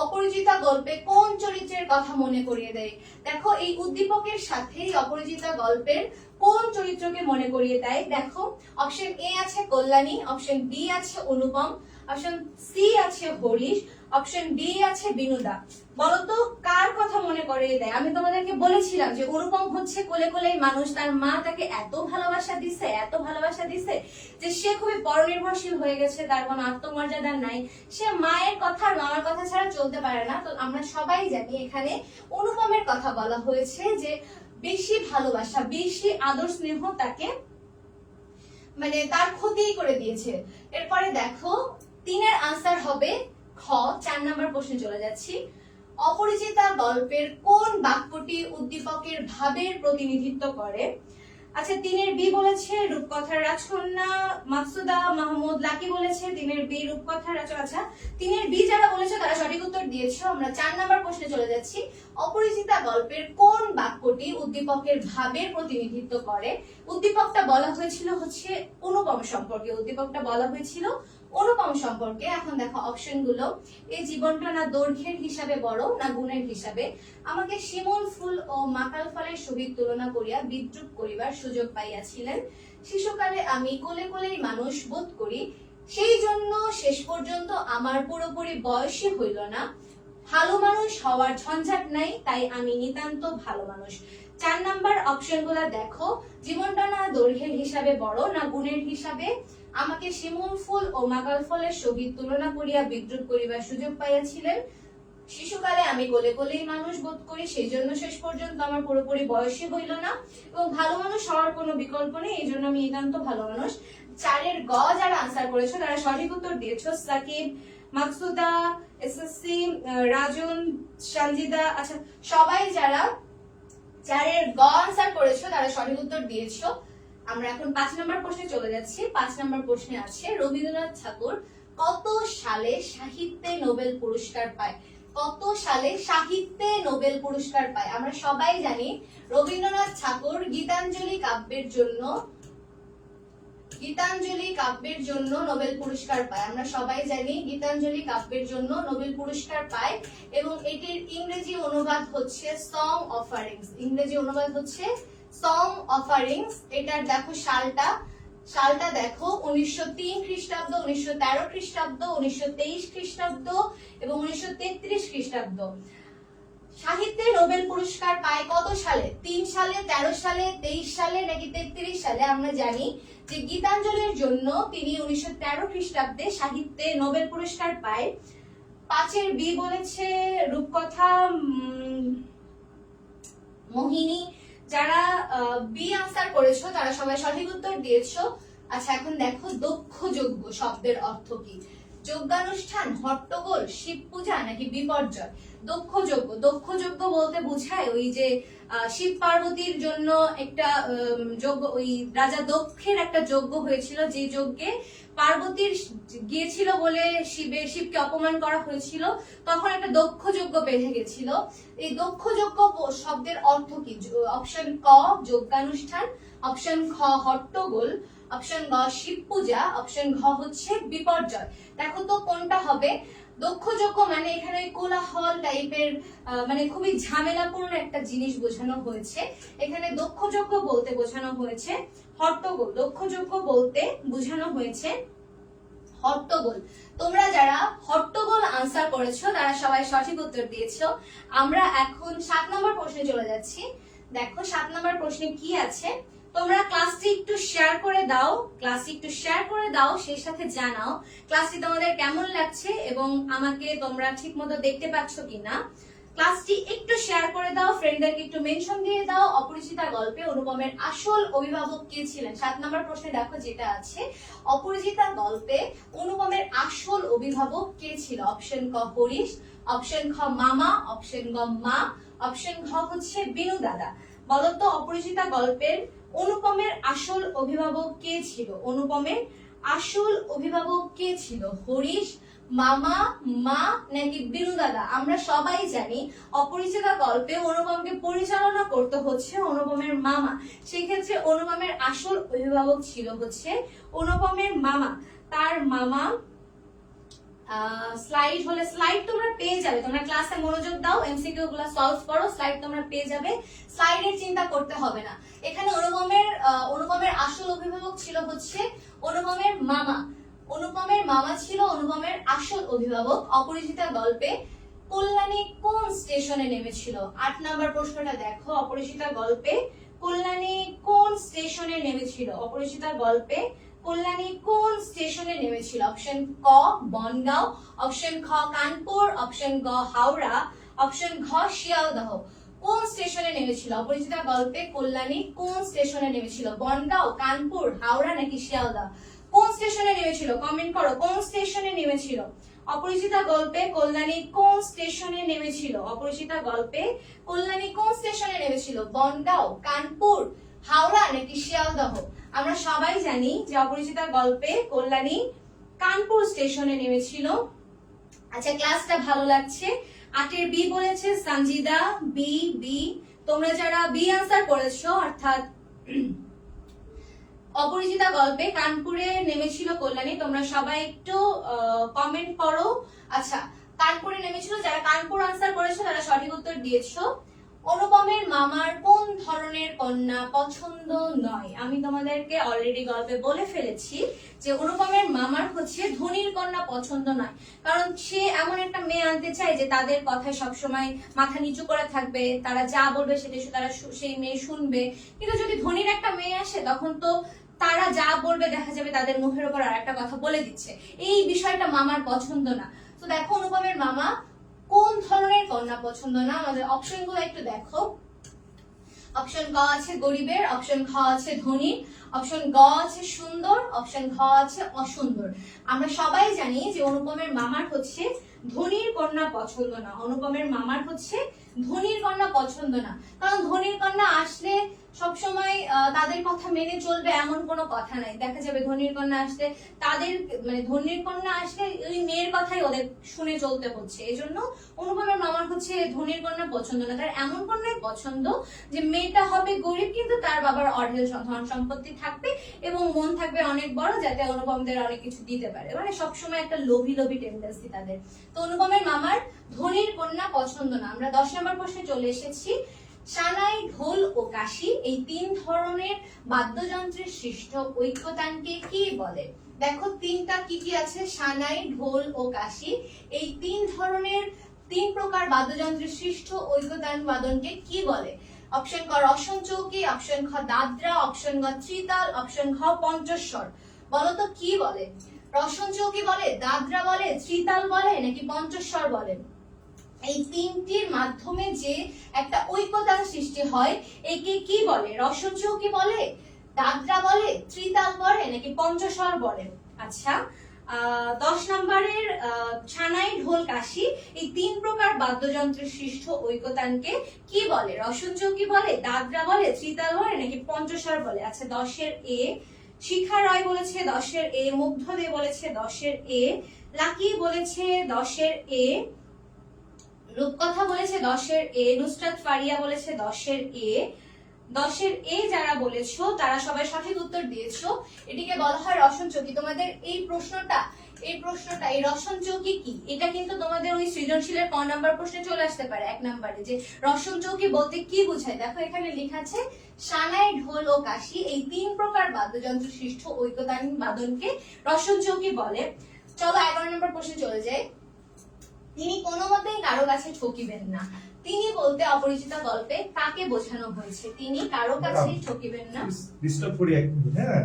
অপরিচিতা গল্পে কোন চরিত্রের কথা মনে করিয়ে দেয়? দেখো এই উদ্দীপকের সাথে অপরিচিতা গল্পের কোন চরিত্রকে মনে করিয়ে দেয়? দেখো অপশন এ আছে কল্যাণী, অপশন বি আছে অনুপম, অপশন সি আছে হরিশ, অপশন ডি আছে বিনোদা। বলতো কার কথা মনে করিয়ে দেয়? আমি তোমাদেরকে বলেছিলাম যে অনুপম হচ্ছে কোলে কোলেই মানুষ। তার মা তাকে এত ভালোবাসা দিছে যে সে খুবই পরনির্ভরশীল হয়ে গেছে, তার কোনো আত্মমর্যাদা নাই। সে মায়ের কথা আর মামার কথা ছাড়া চলতে পারে না। তো আমরা সবাই জানি এখানে অনুপমের কথা বলা হয়েছে যে বেশি ভালোবাসা, বেশি আদর স্নেহ তাকে মানে তার ক্ষতি করে দিয়েছে। এরপরে দেখো 3-এর আনসার হবে খ। 4 নাম্বার প্রশ্নে চলে যাচ্ছি। অপরিচিতা গল্পের কোন বাক্যটি উদ্দীপকের ভাবের প্রতিনিধিত্ব করে? আচ্ছা 3-এর বি বলেছে রূপকথার রাজকন্যা মাকসুদা মাহমুদ লাকি বলেছে 3-এর বি রূপকথার রাজকন্যা। আচ্ছা 3-এর বি যারা বলেছে তারা সঠিক উত্তর দিয়েছো। আমরা 4 নাম্বার প্রশ্নে চলে যাচ্ছি। অপরিচিতা গল্পের কোন বাক্যটি উদ্দীপকের ভাবের প্রতিনিধিত্ব করে? উদ্দীপকটা বলা হয়েছিল হচ্ছে অনুপম সম্পর্কে। উদ্দীপকটা বলা হয়েছিল অনুপম সম্পর্কে। এখন দেখো অপশন গুলো, এই জীবনটা না দৈর্ঘ্যের হিসাবে বড় না গুণের হিসাবে, আমাকে শিমুল ফুল ও মাকাল ফলের সহিত তুলনা করিয়া বিদ্রুপ করিবার সুযোগ পাইয়াছিলেন, শিশুকালে আমি কোলে কোলেই মানুষ বোধ করি, সেই জন্য শেষ পর্যন্ত আমার পুরোপুরি বয়সই হইল না, ভালো মানুষ হওয়ার ঝঞ্ঝাট নাই তাই আমি নিতান্ত ভালো মানুষ। 4 নাম্বার অপশন গুলা দেখো, জীবনটা না দৈর্ঘ্যের হিসাবে বড় না গুণের হিসাবে, আমাকে শিমুল ফুল ও মাকাল ফলের সহিত তুলনা করিয়া বিদ্রুপ করিবার সুযোগ পাইয়াছিলেন, শিশুকালে আমি কোলে কোলেই মানুষ বোধ করি, সেই জন্য শেষ পর্যন্ত আমার পুরোপুরি বয়সই হইল না, এবং ভালো মানুষ হওয়ার কোনো বিকল্প নেই, এই জন্য আমি নিতান্ত ভালো মানুষ। 4-এর গ যারা আনসার করেছো তারা সঠিক উত্তর দিয়েছো। সাকিব, মাকসুদা, এসএসসি, রাজন, সঞ্জিদা। আচ্ছা সবাই যারা 4-এর গ আনসার করেছো তারা সঠিক উত্তর দিয়েছো। আমরা এখন 5 নম্বর প্রশ্নে চলে যাচ্ছি। 5 নম্বর প্রশ্নে আছে রবীন্দ্রনাথ ঠাকুর কত সালে সাহিত্যে নোবেল পুরস্কার পায়? কত সালে সাহিত্যে নোবেল পুরস্কার পায়? আমরা সবাই জানি রবীন্দ্রনাথ ঠাকুর গীতাঞ্জলি কাব্যের জন্য নোবেল পুরস্কার পায়। আমরা সবাই জানি গীতাঞ্জলি কাব্যের জন্য নোবেল পুরস্কার পায় এবং এটির ইংরেজি অনুবাদ হচ্ছে সং অফারিংস। ইংরেজি অনুবাদ হচ্ছে সং অফারিংস। এটার দেখো সালটা দেখো 1903 খ্রিস্টাব্দ, 1913 খ্রিস্টাব্দ, 1923 খ্রিস্টাব্দ এবং 1933 খ্রিস্টাব্দ। সাহিত্যে নোবেল পুরস্কার পায় কত সালে? 3 সালে, 13 সালে, 23 সালে নাকি 33 সালে? আমরা জানি যে গীতাঞ্জলির জন্য তিনি 1913 খ্রিস্টাব্দে সাহিত্যে নোবেল পুরস্কার পায়। 5-এর বি বলেছে রূপকথা, মোহিনী। যারা বি আনসার করেছো তারা সবাই সঠিক উত্তর দিয়েছো। আচ্ছা, এখন দেখো দক্ষযজ্ঞ শব্দের অর্থ কি? যজ্ঞানুষ্ঠান, হট্টগোল, শিব পূজা নাকি বিপর্যয়? দক্ষযজ্ঞ বলতে বোঝায় ওই যে শিব পার্বতীর জন্য একটা যজ্ঞ, ওই রাজা দক্ষের একটা যজ্ঞ হয়েছিল, যে যজ্ঞে পার্বতীর গিয়েছিল বলে শিবকে অপমান করা হয়েছিল, তখন একটা দক্ষযজ্ঞ বেঁধে গেছিল। এই দক্ষযজ্ঞ শব্দের অর্থ কি? অপশন ক যজ্ঞানুষ্ঠান, অপশন খ হট্টগোল, অপশন গ শিব পূজা, অপশন ঘ হচ্ছে বিপর্যয়। দেখো তো কোনটা হবে? দক্ষযজ্ঞ মানে এখানে কোলাহল টাইপের, মানে খুবই ঝামেলাপূর্ণ একটা জিনিস বোঝানো হয়েছে। এখানে দক্ষযজ্ঞ বলতে বোঝানো হয়েছে হট্টগোল। দক্ষযজ্ঞ বলতে বোঝানো হয়েছে হট্টগোল। তোমরা যারা হট্টগোল আনসার করেছো তারা সবাই সঠিক উত্তর দিয়েছো। আমরা এখন 7 নম্বর প্রশ্নে চলে যাচ্ছি। দেখো 7 নম্বর প্রশ্নে কি আছে? তোমরা ক্লাসটি একটু শেয়ার করে দাও, সেই সাথে জানাও ক্লাসটি তোমাদের কেমন লাগছে এবং আমাকে তোমরা ঠিকমতো দেখতে পাচ্ছ কিনা। ক্লাসটি একটু শেয়ার করে দাও, ফ্রেন্ডদেরকে একটু মেনশন দিয়ে দাও। অপরিচিতা গল্পে অনুপমের আসল অভিভাবক কে ছিলেন? 7 নম্বর প্রশ্নে দেখো যেটা আছে, অপরিচিতা গল্পে অনুপমের আসল অভিভাবক কে ছিল? অপশন ক হরিশ, অপশন খ মামা, অপশন গ মা, অপশন ঘ হচ্ছে বিনু দাদা। বলতো অপরিচিতা গল্পের অনুপমের আসল অভিভাবক কে ছিল? অনুপমের আসল অভিভাবক কে ছিল? হরিশ, মামা, মা নাকি বিনু দাদা? আমরা সবাই জানি অপরিচিতা গল্পে অনুপমকে পরিচালনা করতে হচ্ছে অনুপমের মামা। সেক্ষেত্রে অনুপমের আসল অভিভাবক ছিল হচ্ছে অনুপমের মামা। তার মামা স্লাইড তোমরা পেয়ে যাবে। তোমরা ক্লাসে মনোযোগ দাও, এমসিকিউ গুলো সলভ করো, স্লাইড তোমরা পেয়ে যাবে। স্লাইডের চিন্তা করতে হবে না। এখানে অনুপমের আসল অভিভাবক ছিল হচ্ছে অনুপমের মামা। অনুপমের মামা ছিল অনুপমের আসল অভিভাবক। অপরিচিতা গল্পে কল্যাণী কোন স্টেশনে নেমেছিল? 8 নম্বর প্রশ্নটা দেখো, অপরিচিতা গল্পে কল্যাণী কোন স্টেশনে নেমেছিল? অপরিচিতা গল্পে কল্যাণী কোন স্টেশনে নেমেছিল? অপশন ক বনগাঁও, অপশন খ কানপুর, অপশন গ হাওড়া, অপশন ঘ শিয়ালদহ। কোন স্টেশনে নেমেছিল? অপরিচিতা গল্পে কল্যাণী কোন স্টেশনে নেমেছিল? বনগাঁও, কানপুর, হাওড়া নাকি শিয়ালদহ? কোন স্টেশনে নেমেছিল? কমেন্ট করো, কোন স্টেশনে নেমেছিল? অপরিচিতা গল্পে কল্যাণী কোন স্টেশনে নেমেছিল? অপরিচিতা গল্পে কল্যাণী কোন স্টেশনে নেমেছিল? বনগাঁও, কানপুর, হাওড়া নাকি শিয়ালদহ? আমরা সবাই জানি যে অপরিচিতা গল্পে কল্যাণী কানপুর স্টেশনে নেমেছিল। আচ্ছা, ক্লাসটা ভালো লাগছে। 8-এর বি বলেছে সঞ্জিদা, বি। তোমরা যারা বি আনসার করেছো, অর্থাৎ অপরিচিতা গল্পে কানপুরে নেমেছিল কল্যাণী, তোমরা সবাই একটু কমেন্ট করো। আচ্ছা, কানপুরে নেমেছিল, যারা কানপুর আনসার করেছো তারা সঠিক উত্তর দিয়েছো। অনুপমের মামার কোন ধরনের কন্যা পছন্দ নয়? আমি তোমাদেরকে অলরেডি গল্পে বলে ফেলেছি যে অনুপমের মামার হচ্ছে ধনীর কন্যা পছন্দ নয়, কারণ সে এমন একটা মেয়ে আনতে চায় যে তাদের কথায় সবসময় মাথা নিচু করে থাকবে, তারা যা বলবে সেটা তারা সেই মেয়ে শুনবে। কিন্তু যদি ধনীর একটা মেয়ে আসে তখন তো তারা যা বলবে দেখা যাবে তাদের মুখের উপর আর একটা কথা বলে দিচ্ছে। এই বিষয়টা মামার পছন্দ না। তো দেখো অনুপমের মামা কোন ধরনের কন্যা পছন্দ না, আমাদের অপশন গুলো একটু দেখো। অপশন ক আছে গরিবের, অপশন খ আছে ধনী, অপশন গ আছে সুন্দর, অপশন ঘ আছে অসুন্দর। আমরা সবাই জানি যে অনুপমের মামার হচ্ছে ধনীর কন্যা পছন্দ না। অনুপমের মামার হচ্ছে ধনীর কন্যা পছন্দ না, কারণ ধনীর কন্যা আসলে সবসময় তাদের কথা মেনে চলবে এমন কোনো কথা নাই। দেখা যাবে ধনির কন্যা আসলে তাদের মানে ধনির কন্যা আসলে ওই মেয়ের কথাই ওদের শুনে চলতে হচ্ছে। এই জন্য অনুপমের মামার হচ্ছে ধনির কন্যা পছন্দ না, তার এমন কন্যাই পছন্দ যে মেয়েটা হবে গরিব কিন্তু তার বাবার অঢেল ধন সম্পত্তি থাকবে এবং মন থাকবে অনেক বড়, যাতে অনুপমদের অনেক কিছু দিতে পারে। মানে সবসময় একটা লোভী লোভী টেন্ডেন্সি তাদের। তো অনুপমের মামার ধনির কন্যা পছন্দ না। আমরা 10 নম্বর প্রশ্নে চলে এসেছি। সানাই, ঢোল ও কাশি এই 3 ধরনের বাদ্যযন্ত্রের সৃষ্ট ঐক্যতানকে কি বলে? দেখো 3টা কি কি আছে, সানাই, ঢোল ও কাশি। এই 3 প্রকার বাদ্যযন্ত্রের সৃষ্ট ঐক্যতান বাদনকে কি বলে? অপশন ক রসন চৌকি, অপশন খ দাদরা, অপশন গ ত্রিতাল, অপশন ঘ পঞ্চস্বর। বলো তো কি বলে? রসন চৌকি বলে, দাদরা বলে, ত্রিতাল বলে নাকি পঞ্চস্বর বলে? এই 3টির মাধ্যমে যে একটা ঐক্যতান সৃষ্টি হয় একে কি বলে? রসন চৌকি বলে, দাদরা বলে, ত্রিতাল বলে নাকি পঞ্চস্বর বলে? আচ্ছা, 10 নম্বরের ছানাই, ঢোল, কাশি এই 3 প্রকার বাদ্যযন্ত্রের সৃষ্ট ঐক্যতানকে কি বলে? রসন চৌকি বলে, দাদরা বলে, ত্রিতাল বলে নাকি পঞ্চস্বর বলে? আচ্ছা, 10-এর এ শিখা রায় বলেছে, 10-এর এ মুগ্ধ দে বলেছে, 10-এর এ লাকি বলেছে, 10-এর এ রূপকথা বলেছে, 10-এর এ নুসরাত ফারিয়া বলেছে, 10-এর এ। 10-এর এ যারা বলেছো তারা সবাই সঠিক উত্তর দিয়েছো। এটিকে বলা হয় রসন চৌকি। তোমাদের এই প্রশ্নটা এই রসন চৌকি কি, এটা কিন্তু তোমাদের ওই সৃজনশীলের ক নাম্বার প্রশ্নে চলে আসতে পারে 1 নম্বরে, যে রসন চৌকি বলতে কি বোঝায়। দেখো এখানে লেখা আছে সানাই, ঢোল ও কাশি এই 3 প্রকার বাদ্যযন্ত্র সৃষ্ট ঐক্যতান বাদনকে রসন চৌকি বলে। চলো 11 নম্বর প্রশ্নে চলে যাই। তিনি কোনো মতেই কারো কাছে ঠকিবেন না, তিনি বলতে অপরিচিতা গল্পে কাকে বোঝানো হয়েছে? তিনি কারো কাছে ঠকিবেন না। ডিস্টার্ব করি একটু, হ্যাঁ।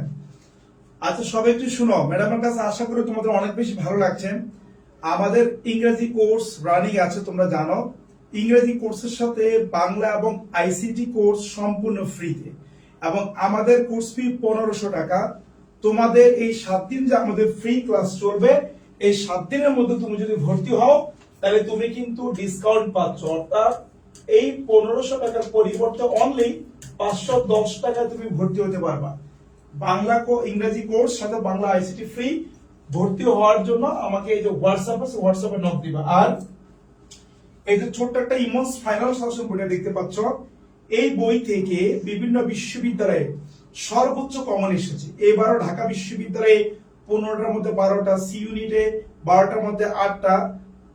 আচ্ছা, সবাই একটু শুনো। ম্যাডামের কাছে আশা করি তোমাদের অনেক বেশি ভালো লাগছে। আমাদের ইংরেজি কোর্স রানিং আছে, তোমরা জানো। ইংরেজি কোর্সের সাথে বাংলা এবং আইসিটি কোর্স সম্পূর্ণ ফ্রিতে, এবং আমাদের কোর্স ফি 1500 টাকা। তোমাদের এই 7 দিন যে আমাদের ফ্রি ক্লাস চলবে, এই 7 দিনের মধ্যে তুমি যদি ভর্তি হও তাহলে তুমি কিন্তু ডিসকাউন্ট পাচ্ছ, অর্থাৎ এই 1500 টাকার পরিবর্তে অনলি 510 টাকা তুমি ভর্তি হতে পারবা। বাংলা ইংরেজি কোর্স সাথে বাংলা আইসিটি ফ্রি। ভর্তি হওয়ার জন্য আমাকে এই যে হোয়াটসঅ্যাপ আছে, হোয়াটসঅ্যাপে নক দিবা। আর এই যে ছোট্ট একটা ইমন্স ফাইনাল সাজেশন বইটা দেখতে পাচ্ছ, এই বই থেকে বিভিন্ন বিশ্ববিদ্যালয়ে সর্বোচ্চ কমন এসেছে। এবারও ঢাকা বিশ্ববিদ্যালয়ে 15টার মধ্যে 12টা, সি ইউনিটে 12টার মধ্যে 8টা,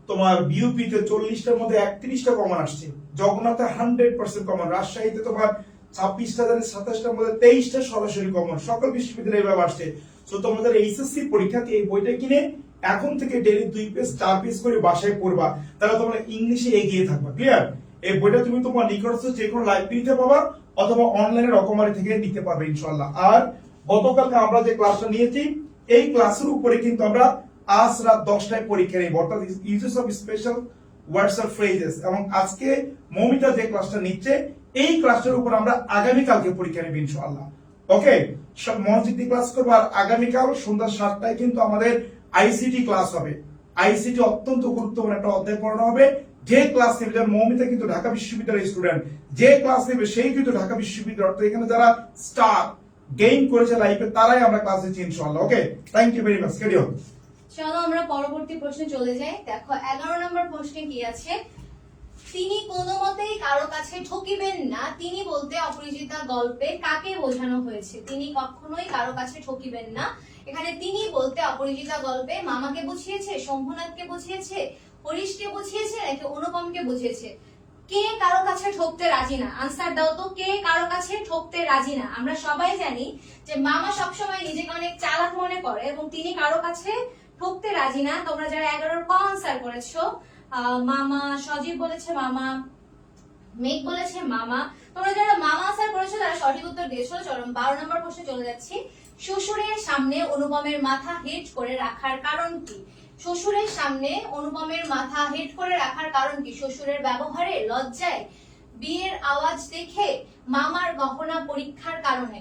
তোমার বিউপিতে 40টার মধ্যে 31টা কমন আসছে, জগন্নাথে 100% কমন, রাজশাহীতে তোমার 26টা, 27টার মধ্যে 23টা সরাসরি কমন। সকল বিশ্ববিদ্যালয়ে এভাবে আসছে। তো তোমাদের এইচএসসি পরীক্ষাতে এই বইটা কিনে এখন থেকে ডেইলি 2 পেজ 4 পেজ করে বাসায় পড়বা, তাহলে তোমরা ইংলিশে এগিয়ে থাকবা। ক্লিয়ার? এই বইটা তুমি তোমার নিকটস্থ যে কোনো লাইব্রেরিতে পাবা অথবা অনলাইনে রকমারি থেকে নিতে পারবে ইনশাআল্লাহ। আর গতকালকে আমরা যে ক্লাসটা নিয়েছি, এই ক্লাসের উপরে কিন্তু আমরা আজ রাত 10টায় পরীক্ষা নেব, অর্থাৎ uses of special words or phrases. এবং আজকে মৌমিতা যে ক্লাসটা নিচ্ছে, এই ক্লাসের উপর আমরা আগামীকালকে পরীক্ষা নেব ইনশাআল্লাহ। ওকে, সব মনোযোগ দিয়ে ক্লাস করবো। আর আগামীকাল সন্ধ্যা 7টায় কিন্তু আমাদের আইসিটি ক্লাস হবে। আইসিটি অত্যন্ত গুরুত্বপূর্ণ একটা অধ্যায় পড়ানো হবে। যে ক্লাস নেবে, যেমন মৌমিতা কিন্তু ঢাকা বিশ্ববিদ্যালয়ের স্টুডেন্ট, যে ক্লাস নেবে সেই কিন্তু ঢাকা বিশ্ববিদ্যালয়, অর্থাৎ এখানে যারা স্টার গেইন করেছে লাইফে তারাই আমরা ক্লাস দিচ্ছি ইনশাআল্লাহ। ওকে, থ্যাংক ইউ ভেরি মাচ। কেডিও। চলো আমরা পরবর্তী প্রশ্নে চলে যাই। দেখো 11 নম্বর প্রশ্নে কি আছে, তিনি কোনো মতেই কারো কাছে ঠকিবেন না, তিনি বলতে অপরিচিতা গল্পে কাকে বোঝানো হয়েছে? তিনি কখনোই কারো কাছে ঠকিবেন না। এখানে তিনি বলতে অপরিচিতা গল্পে মামাকে বুঝিয়েছে, শম্ভুনাথকে বুঝিয়েছে, হরিশকে বুঝিয়েছে নাকি অনুপমকে বুঝিয়েছে? কে কারো কাছে ঠকতে রাজি না? আনসার দাও তো, কে কারো কাছে ঠকতে রাজি না? আমরা সবাই জানি যে মামা সবসময় নিজেকে অনেক চালাক মনে করে এবং তিনি কারো কাছে ঠকতে রাজি না। তোমরা যারা 11-র ক আনসার করেছো, মামা, সজীব বলেছে মামা, মেঘ বলেছে মামা, তোমরা যারা মামা আনসার করেছো তারা সঠিক উত্তর দিয়েছো। চলো 12 নম্বর প্রশ্নে চলে যাচ্ছি। শ্বশুরের সামনে অনুপমের মাথা হেট করে রাখার কারণ কি? শ্বশুরের সামনে অনুপমের মাথা হেট করে রাখার কারণ কি? শ্বশুরের ব্যবহারে, লজ্জায়, বিয়ের আওয়াজ দেখে, মামার গহনা পরীক্ষার কারণে?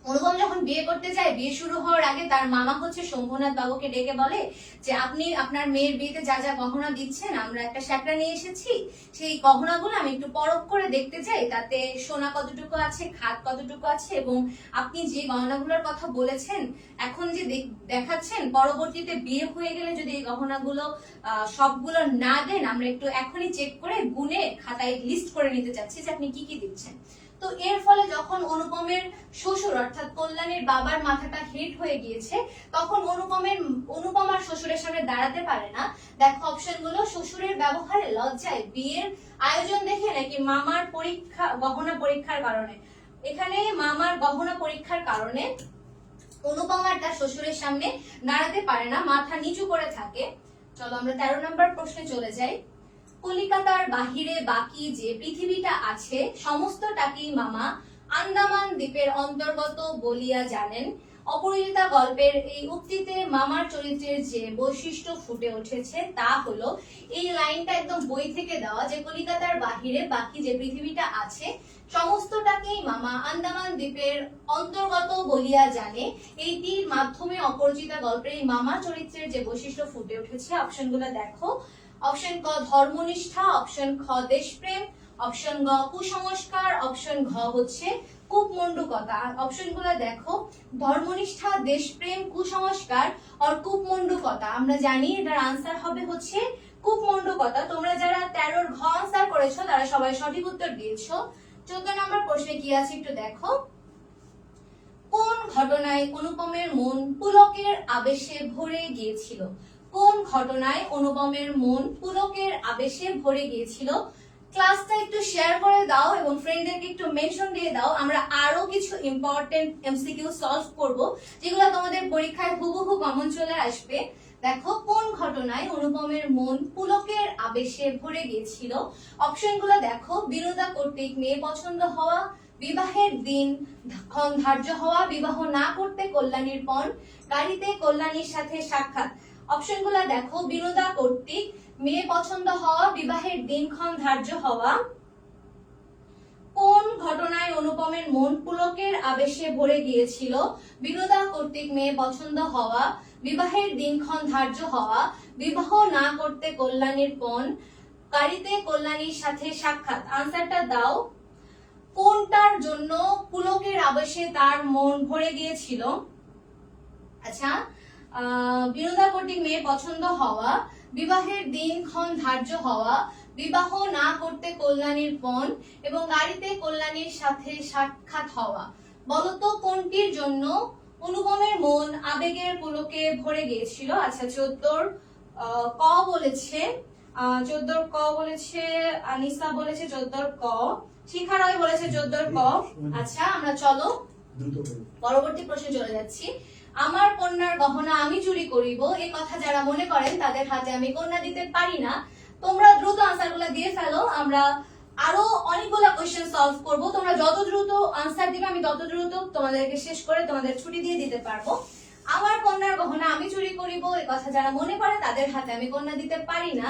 অনুপম যখন বিয়ে করতে যায়, বিয়ে শুরু হওয়ার আগে তার মামা হচ্ছে শম্ভুনাথ বাবুকে ডেকে বলে যে আপনি আপনার মেয়ের বিয়েতে যা যা গহনা দিচ্ছেন, আমরা একটা স্যাকরা নিয়ে এসেছি, সেই গহনাগুলো আমি একটু পরখ করে দেখতে চাই, তাতে সোনা কতটুকু আছে, খাদ কতটুকু আছে, এবং আপনি যে গহনাগুলোর কথা বলেছেন এখন যে দেখাচ্ছেন, পরবর্তীতে বিয়ে হয়ে গেলে যদি এই গহনাগুলো সবগুলো না দেন, আমরা একটু এখনই চেক করে গুনে খাতায় লিস্ট করে নিতে চাচ্ছি যে আপনি কি কি দিচ্ছেন। তো এর ফলে যখন অনুপমের শ্বশুর অর্থাৎ কল্যাণীর বাবার মাথাটা হিট হয়ে গিয়েছে, তখন অনুপম আর শ্বশুরের সামনে দাঁড়াতে পারে না। দেখো অপশন গুলো, শ্বশুরের ব্যবহারে লজ্জায়, বিয়ের আয়োজন দেখে, নাকি মামার গহনা পরীক্ষার কারণে। এখানে মামার গহনা পরীক্ষার কারণে অনুপম আর তার শ্বশুরের সামনে দাঁড়াতে পারে না, মাথা নিচু করে থাকে। চলো আমরা 13 নম্বর প্রশ্নে চলে যাই। কলিকাতার বাহিরে বাকি যে পৃথিবীটা আছে সমস্তটাকেই মামা আন্দামান দ্বীপের অন্তর্গত বলিয়া জানেন। অপরাজিতা গল্পের এই উক্তিতে মামার চরিত্রের যে বৈশিষ্ট্য ফুটে উঠেছে তা হলো, এই লাইনটা একদম বই থেকে দেওয়া, যে কলিকাতার বাহিরে বাকি যে পৃথিবীটা আছে সমস্তটাকেই মামা আন্দামান দ্বীপের অন্তর্গত বলিয়া জানে। এইটির মাধ্যমে অপরাজিতা গল্পের এই মামা চরিত্রের যে বৈশিষ্ট্য ফুটে উঠেছে। অপশনগুলো দেখো, অপশন ক ধর্মনিষ্ঠা, অপশন খ দেশপ্রেম, অপশন গ কুসংস্কার, অপশন ঘ হচ্ছে কূপমণ্ডুকতা। অপশনগুলো দেখো, ধর্মনিষ্ঠা, দেশপ্রেম, কুসংস্কার আর কূপমণ্ডুকতা। আমরা জানি এটার আনসার হবে হচ্ছে কূপমণ্ডুকতা। তোমরা যারা 13 ঘ আনসার করেছো তারা সবাই সঠিক উত্তর দিয়েছো। 14 নম্বর প্রশ্নে কি আছে একটু দেখো। কোন ঘটনায় অনুপমের মন পুলকের আবেশে ভরে গিয়েছিল? কোন ঘটনায় অনুপমের মন পুলকের আবেশে ভরে গিয়েছিল? ক্লাসটা একটু শেয়ার করে দাও এবং ফ্রেন্ডদেরকে একটু মেনশন দিয়ে দাও। আমরা আরো কিছু ইম্পর্টেন্ট এমসিকিউ সলভ করব, যেগুলো তোমাদের পরীক্ষায় হুবহু কমন চলে আসবে। দেখো, কোন ঘটনায় অনুপমের মন পুলকের আবেশে ভরে গিয়েছিল? অপশনগুলো দেখো, বিনোদা কর্তৃক মেয়ে পছন্দ হওয়া, বিবাহের দিন ধার্য হওয়া, বিবাহ না করতে কল্যাণীর পণ, গাড়িতে কল্যাণীর সাথে সাক্ষাৎ। অপশনগুলো দেখো, বিনোদা কর্তৃক মেয়ে পছন্দ হওয়া, বিবাহের দিনক্ষণ ধার্য হওয়া। কোন ঘটনায় অনুপমের মন পুলকের আবেশে ভরে গিয়েছিল? বিনোদা কর্তৃক মেয়ে পছন্দ হওয়া, বিবাহের দিনক্ষণ ধার্য হওয়া, বিবাহ না করতে কল্যাণীর পণ, গাড়িতে কল্যাণীর সাথে সাক্ষাৎ। আনসারটা দাও, কোনটার জন্য পুলকের আবেশে তার মন ভরে গিয়েছিল? আচ্ছা, বিনোদা কর্তৃক মেয়ে পছন্দ হওয়া, বিবাহের দিনক্ষণ ধার্য হওয়া, বিবাহ না করতে কল্যাণীর পণ এবং গাড়িতে কল্যাণীর সাথে সাক্ষাৎ হওয়া। বলতো কোনটির জন্য অনুপমের মন আবেগের পুলকে ভরে গিয়েছিল? আচ্ছা, 14 ক বলেছে, 14 ক বলেছে, আনিসা বলেছে 14 ক, শিখা রায় বলেছে 14 ক। আচ্ছা, আমরা চলো পরবর্তী প্রশ্নে চলে যাচ্ছি। আমার কন্যার গহনা আমি চুরি করিব, এই কথা যারা মনে করেন তাদের হাতে আমি কন্যা দিতে পারি না। তোমরা দ্রুত আনসারগুলো দিয়ে ফেলো, আমরা আরো অনেকগুলো কোশ্চেন সলভ করব। তোমরা যত দ্রুত আনসার দিবে আমি তত দ্রুত তোমাদেরকে শেষ করে তোমাদের ছুটি দিয়ে দিতে পারবো। আমার কন্যার গহনা আমি চুরি করিব, এই কথা যারা মনে করে তাদের হাতে আমি কন্যা দিতে পারি না।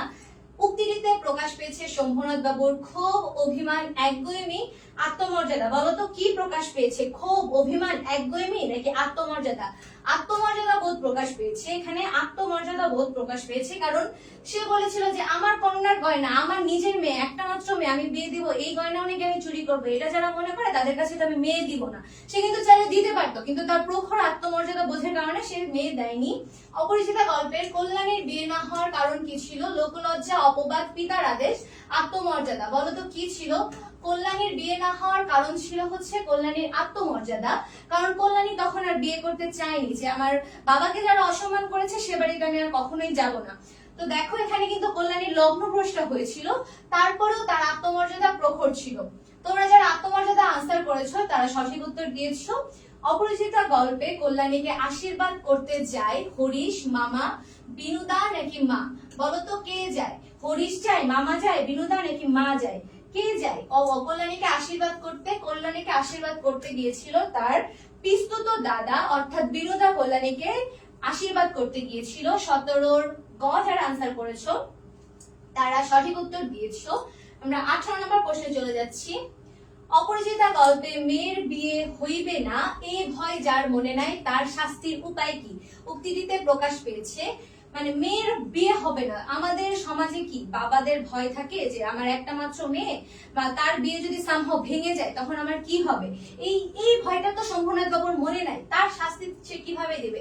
উক্তিটিতে প্রকাশ পেয়েছে শম্ভুনাথ বাবুর ক্ষোভ, অভিমান, একগুঁয়েমি, আত্মমর্যাদা। বলতো কি প্রকাশ পেয়েছে? ক্ষোভ, অভিমান, একগুঁয়েমি নাকি আত্মমর্যাদা? আত্মমর্যাদা বোধ প্রকাশ পেয়েছে। এখানে আত্মমর্যাদা বোধ প্রকাশ পেয়েছে, কারণ সে বলেছিল যে আমার কন্যার গয়না, আমার নিজের মেয়ে, একটা মাত্র মেয়ে, আমি বিয়ে দিব, এই গয়নাও নাকি আমি চুরি করবো। এটা যারা মনে করে তাদের কাছে তো আমি মেয়ে দিব না। সে কিন্তু চাইলে দিতে পারতো, কিন্তু তার প্রখর আত্মমর্যাদা বোধের কারণে সে মেয়ে দেয়নি। অপরিচিতা গল্পের কল্যাণীর বিয়ে না হওয়ার কারণ কি ছিল? লোকলজ্জা, অপবাদ, পিতার আদেশ, আত্মমর্যাদা। বলতো কি ছিল? কল্যাণীর বিয়ে না হওয়ার কারণ ছিল হচ্ছে কল্যাণীর আত্মমর্যাদা, কারণ কল্যাণী তখন আর বিয়ে করতে চায়নি, যে আমার বাবাকে যারা অসম্মান করেছে সে বাড়িতে আমি আর কখনোই যাব না। তো দেখো, এখানে কিন্তু কল্যাণীর লগ্নভ্রষ্ট হয়েছিল, তারপরেও তার আত্মমর্যাদা প্রখর ছিল। তোমরা যারা আত্মমর্যাদা আনসার করেছো তারা সঠিক উত্তর দিয়েছো। অপরিচিতা গল্পে কল্যাণীকে আশীর্বাদ করতে যায় হরিশ, মামা, বিনুদা নাকি মা? বলতো কে যায়? হরিশ যায়, মামা যায়, বিনুদা নাকি মা যায়? কে যায়? কল্যাণীকে আশীর্বাদ করতে গিয়েছিল তার পিস্তুত দাদা, অর্থাৎ বিনুদা কল্যাণীকে আশীর্বাদ করতে গিয়েছিল। 17 গ যারা আনসার করেছো তারা সঠিক উত্তর দিয়েছো। আমরা 18 নম্বর প্রশ্নে চলে যাচ্ছি। অপরিচিতা গল্পে মেয়ের বিয়ে হইবে না এ ভয় যার মনে নাই তার শাস্তির উপায় কি উক্তিটিতে প্রকাশ পেয়েছে। মানে মেয়ের বিয়ে হবে না, আমাদের সমাজে কি বাবাদের ভয় থাকে যে আমার একটা মাত্র মেয়ে বা তার বিয়ে যদি সামহাও ভেঙে যায় তখন আমার কি হবে, এই ভয়টা তো শম্ভুনাথ বাবুর মনে নাই, তার শাস্তি সে কিভাবে দেবে,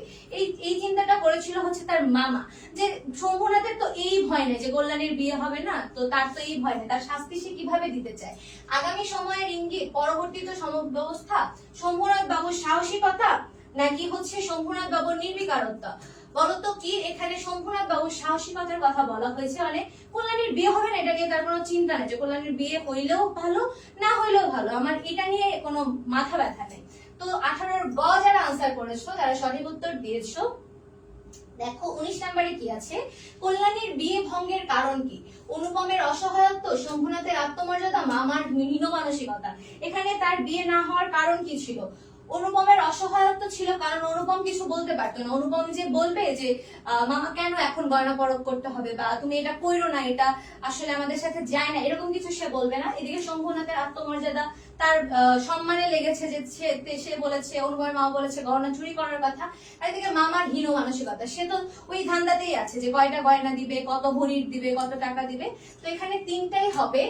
এই চিন্তাটা করেছিল হচ্ছে তার মামা, যে শম্ভুনাথের তো এই ভয় নেই যে কল্যাণীর বিয়ে হবে না, তো তার তো এই ভয় নেই, তার শাস্তি সে কিভাবে দিতে চায়। আগামী সময়ের ইঙ্গিত, পরবর্তীত ব্যবস্থা, শম্ভুনাথ বাবুর সাহসিকতা নাকি হচ্ছে শম্ভুনাথ বাবুর নির্বিকারতা, বলতো কি এখানে শম্ভুনাথ বাবুর সাহসিকতার কথা বলা হয়েছে। মানে কল্যাণীর বিয়ে হবে না এটা নিয়ে তার কোনো চিন্তা নেই, যে কল্যাণীর বিয়ে হইলেও ভালো না হইলেও ভালো, আমার এটা নিয়ে কোনো মাথা ব্যথা নেই। তো 18 গ যারা আনসার করেছো তারা সঠিক উত্তর দিয়েছো। দেখো 19 নম্বরে কি আছে, কল্যাণীর বিয়ে ভঙ্গের কারণ কি, অনুপমের অসহায়ত্ব, শম্ভুনাথের আত্মমর্যাদা, মামার হীন মানসিকতা। এখানে তার বিয়ে না হওয়ার কারণ কি ছিল, অনুপমের অসহায়ত্ব ছিল, কারণ অনুপম কিছু বলতে পারতো না। অনুপম যে বলবে যে মামা কেন এখন গয়না পরব করতে হবে বা তুমি এটা কইরো না, এটা আসলে আমাদের সাথে যায় না, এরকম কিছু সে বলবে না। এদিকে শম্ভুনাথের আত্মমর্যাদা, তার সম্মানে লেগেছে যে সে বলেছে, অনুপমের মা বলেছে গয়না চুরি করার কথা। আর এদিকে মামার হীন মানসিকতা, সে তো ওই ধান্দাতেই আছে যে কয়টা গয়না দিবে, কত ভরির দিবে, কত টাকা দিবে। তো এখানে তিনটাই হবে,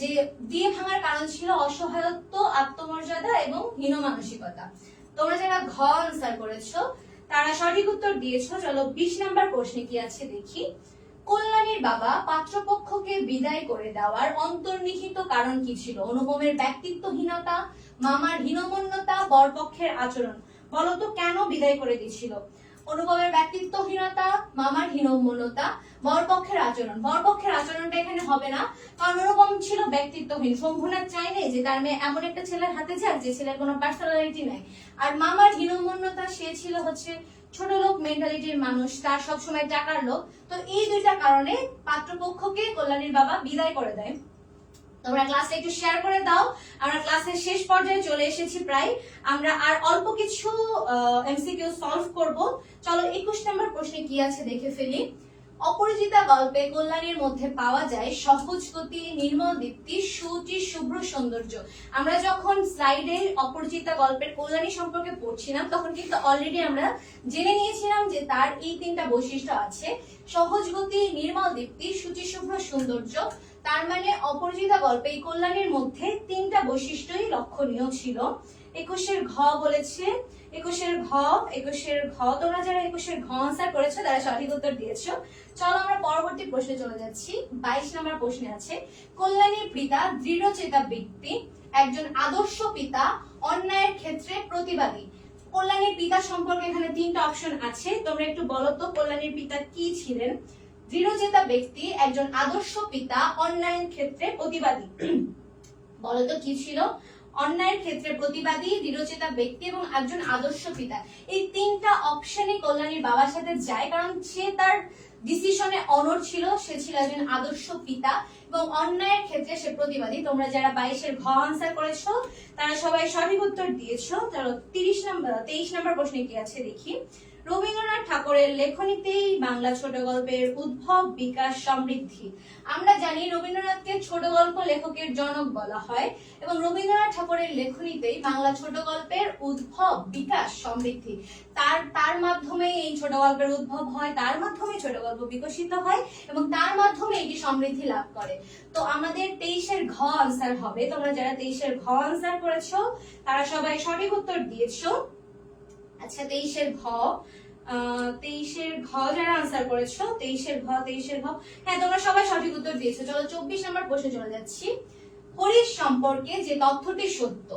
যে বিয়ে ভাঙার কারণ ছিল অসহায়ত্ব, আত্মমর্যাদা এবং হীন মানসিকতা। তোমরা যারা ঘ আনসার করেছো তারা সঠিক উত্তর দিয়েছো। চলো 20 নম্বর প্রশ্নে কি আছে দেখি। কল্যাণীর বাবা পাত্রপক্ষকে বিদায় করে দেওয়ার অন্তর্নিহিত কারণ কি ছিল, অনুপমের ব্যক্তিত্বহীনতা, মামার হীনমন্যতা, বরপক্ষের আচরণ। বলতো কেন বিদায় করে দিয়েছিল, অনুপমের ব্যক্তিত্বহীনতা, মামার হীনমন্যতা, বরপক্ষের আচরণ। বরপক্ষের আচরণটা এখানে হবে না, কারণ অনুপম ছিল ব্যক্তিত্বহীন, শম্ভুনাথ চাইলে যে তার মেয়ে এমন একটা ছেলের হাতে যাক যে ছেলের কোনো পার্সোনালিটি নাই। আর মামার হীনমন্যতা, সে ছিল হচ্ছে ছোট লোক মেন্টালিটির মানুষ, তার সবসময় টাকার লোক। তো এই দুইটা কারণে পাত্রপক্ষকে কল্যাণীর বাবা বিদায় করে দেয়। তোমরা ক্লাসে একটু শেয়ার করে দাও, আমরা ক্লাসের শেষ পর্যায়ে চলে এসেছি প্রায়, আমরা আর অল্প কিছু এমসিকিউ সলভ করব। চলো 21 নম্বর প্রশ্নে কি আছে দেখে ফেলি। অপরিচিতা গল্পে কল্যাণীর মধ্যে পাওয়া যায় সহজ গতি, নির্মল দীপ্তি, সুচি, শুভ্র সৌন্দর্য। আমরা যখন স্লাইডে অপরিচিতা গল্পের কল্যাণী সম্পর্কে পড়ছিলাম তখন কিন্তু অলরেডি আমরা জেনে নিয়েছিলাম যে তার এই তিনটা বৈশিষ্ট্য আছে, সহজ গতি, নির্মল দীপ্তি, সুচি, শুভ্র সৌন্দর্য। তার মানে অপরিচিতা গল্পে এই কল্যাণীর মধ্যে তিনটা বৈশিষ্ট্যই লক্ষণীয় ছিল। 21 ঘ বলেছে, 21 ঘ। তোমরা যারা 21 ঘ আনসার করেছো তারা সঠিক উত্তর দিয়েছো। চলো আমরা পরবর্তী প্রশ্নে চলে যাচ্ছি। 22 নম্বর প্রশ্নে আছে, কল্যাণীর পিতা দৃঢ়চেতা ব্যক্তি, একজন আদর্শ পিতা, অন্যায়ের ক্ষেত্রে প্রতিবাদী। কল্যাণীর পিতা সম্পর্কে এখানে তিনটা অপশন আছে, তোমরা একটু বলো তো কল্যাণীর পিতা কি ছিলেন। দৃঢ়চেতা ব্যক্তি, একজন আদর্শ পিতা, অন্যায়ের ক্ষেত্রে প্রতিবাদী। বলতো কি ছিল, অন্যায়ের ক্ষেত্রে প্রতিবাদী, দৃঢ়চেতা ব্যক্তি এবং একজন আদর্শ পিতা। এই তিনটা অপশনই কল্যাণীর বাবার সাথে যায়, কারণ সে তার ডিসিশনে অনড় ছিল, সে ছিল একজন আদর্শ পিতা এবং অন্যায়ের ক্ষেত্রে সে প্রতিবাদী। তোমরা যারা 22 ঘ আনসার করেছো তারা সবাই সঠিক উত্তর দিয়েছো। চলো 23 নম্বর প্রশ্নে কি আছে দেখি। রবীন্দ্রনাথ ঠাকুরের লেখনীতেই বাংলা ছোট গল্পের উদ্ভব, বিকাশ, সমৃদ্ধি। আমরা জানি রবীন্দ্রনাথকে ছোট গল্প লেখকের জনক বলা হয় এবং রবীন্দ্রনাথ ঠাকুরের লেখনীতেই বাংলা ছোট গল্পের উদ্ভব, বিকাশ, সমৃদ্ধি। তার মাধ্যমে এই ছোট গল্পের উদ্ভব হয়, তার মাধ্যমে ছোট গল্প বিকশিত হয় এবং তার মাধ্যমে এটি সমৃদ্ধি লাভ করে। তো আমাদের 23 ঘ আনসার হবে। তোমরা যারা 23 ঘ আনসার করেছো তারা সবাই সঠিক উত্তর দিয়েছো। আচ্ছা 23 ঘ যারা আনসার করেছো, 23 ঘ, হ্যাঁ তোমরা সবাই সঠিক উত্তর দিয়েছো। চলো 24 নম্বর প্রশ্নে চলে যাচ্ছি। হরিশ সম্পর্কে যে তথ্যটি সত্য,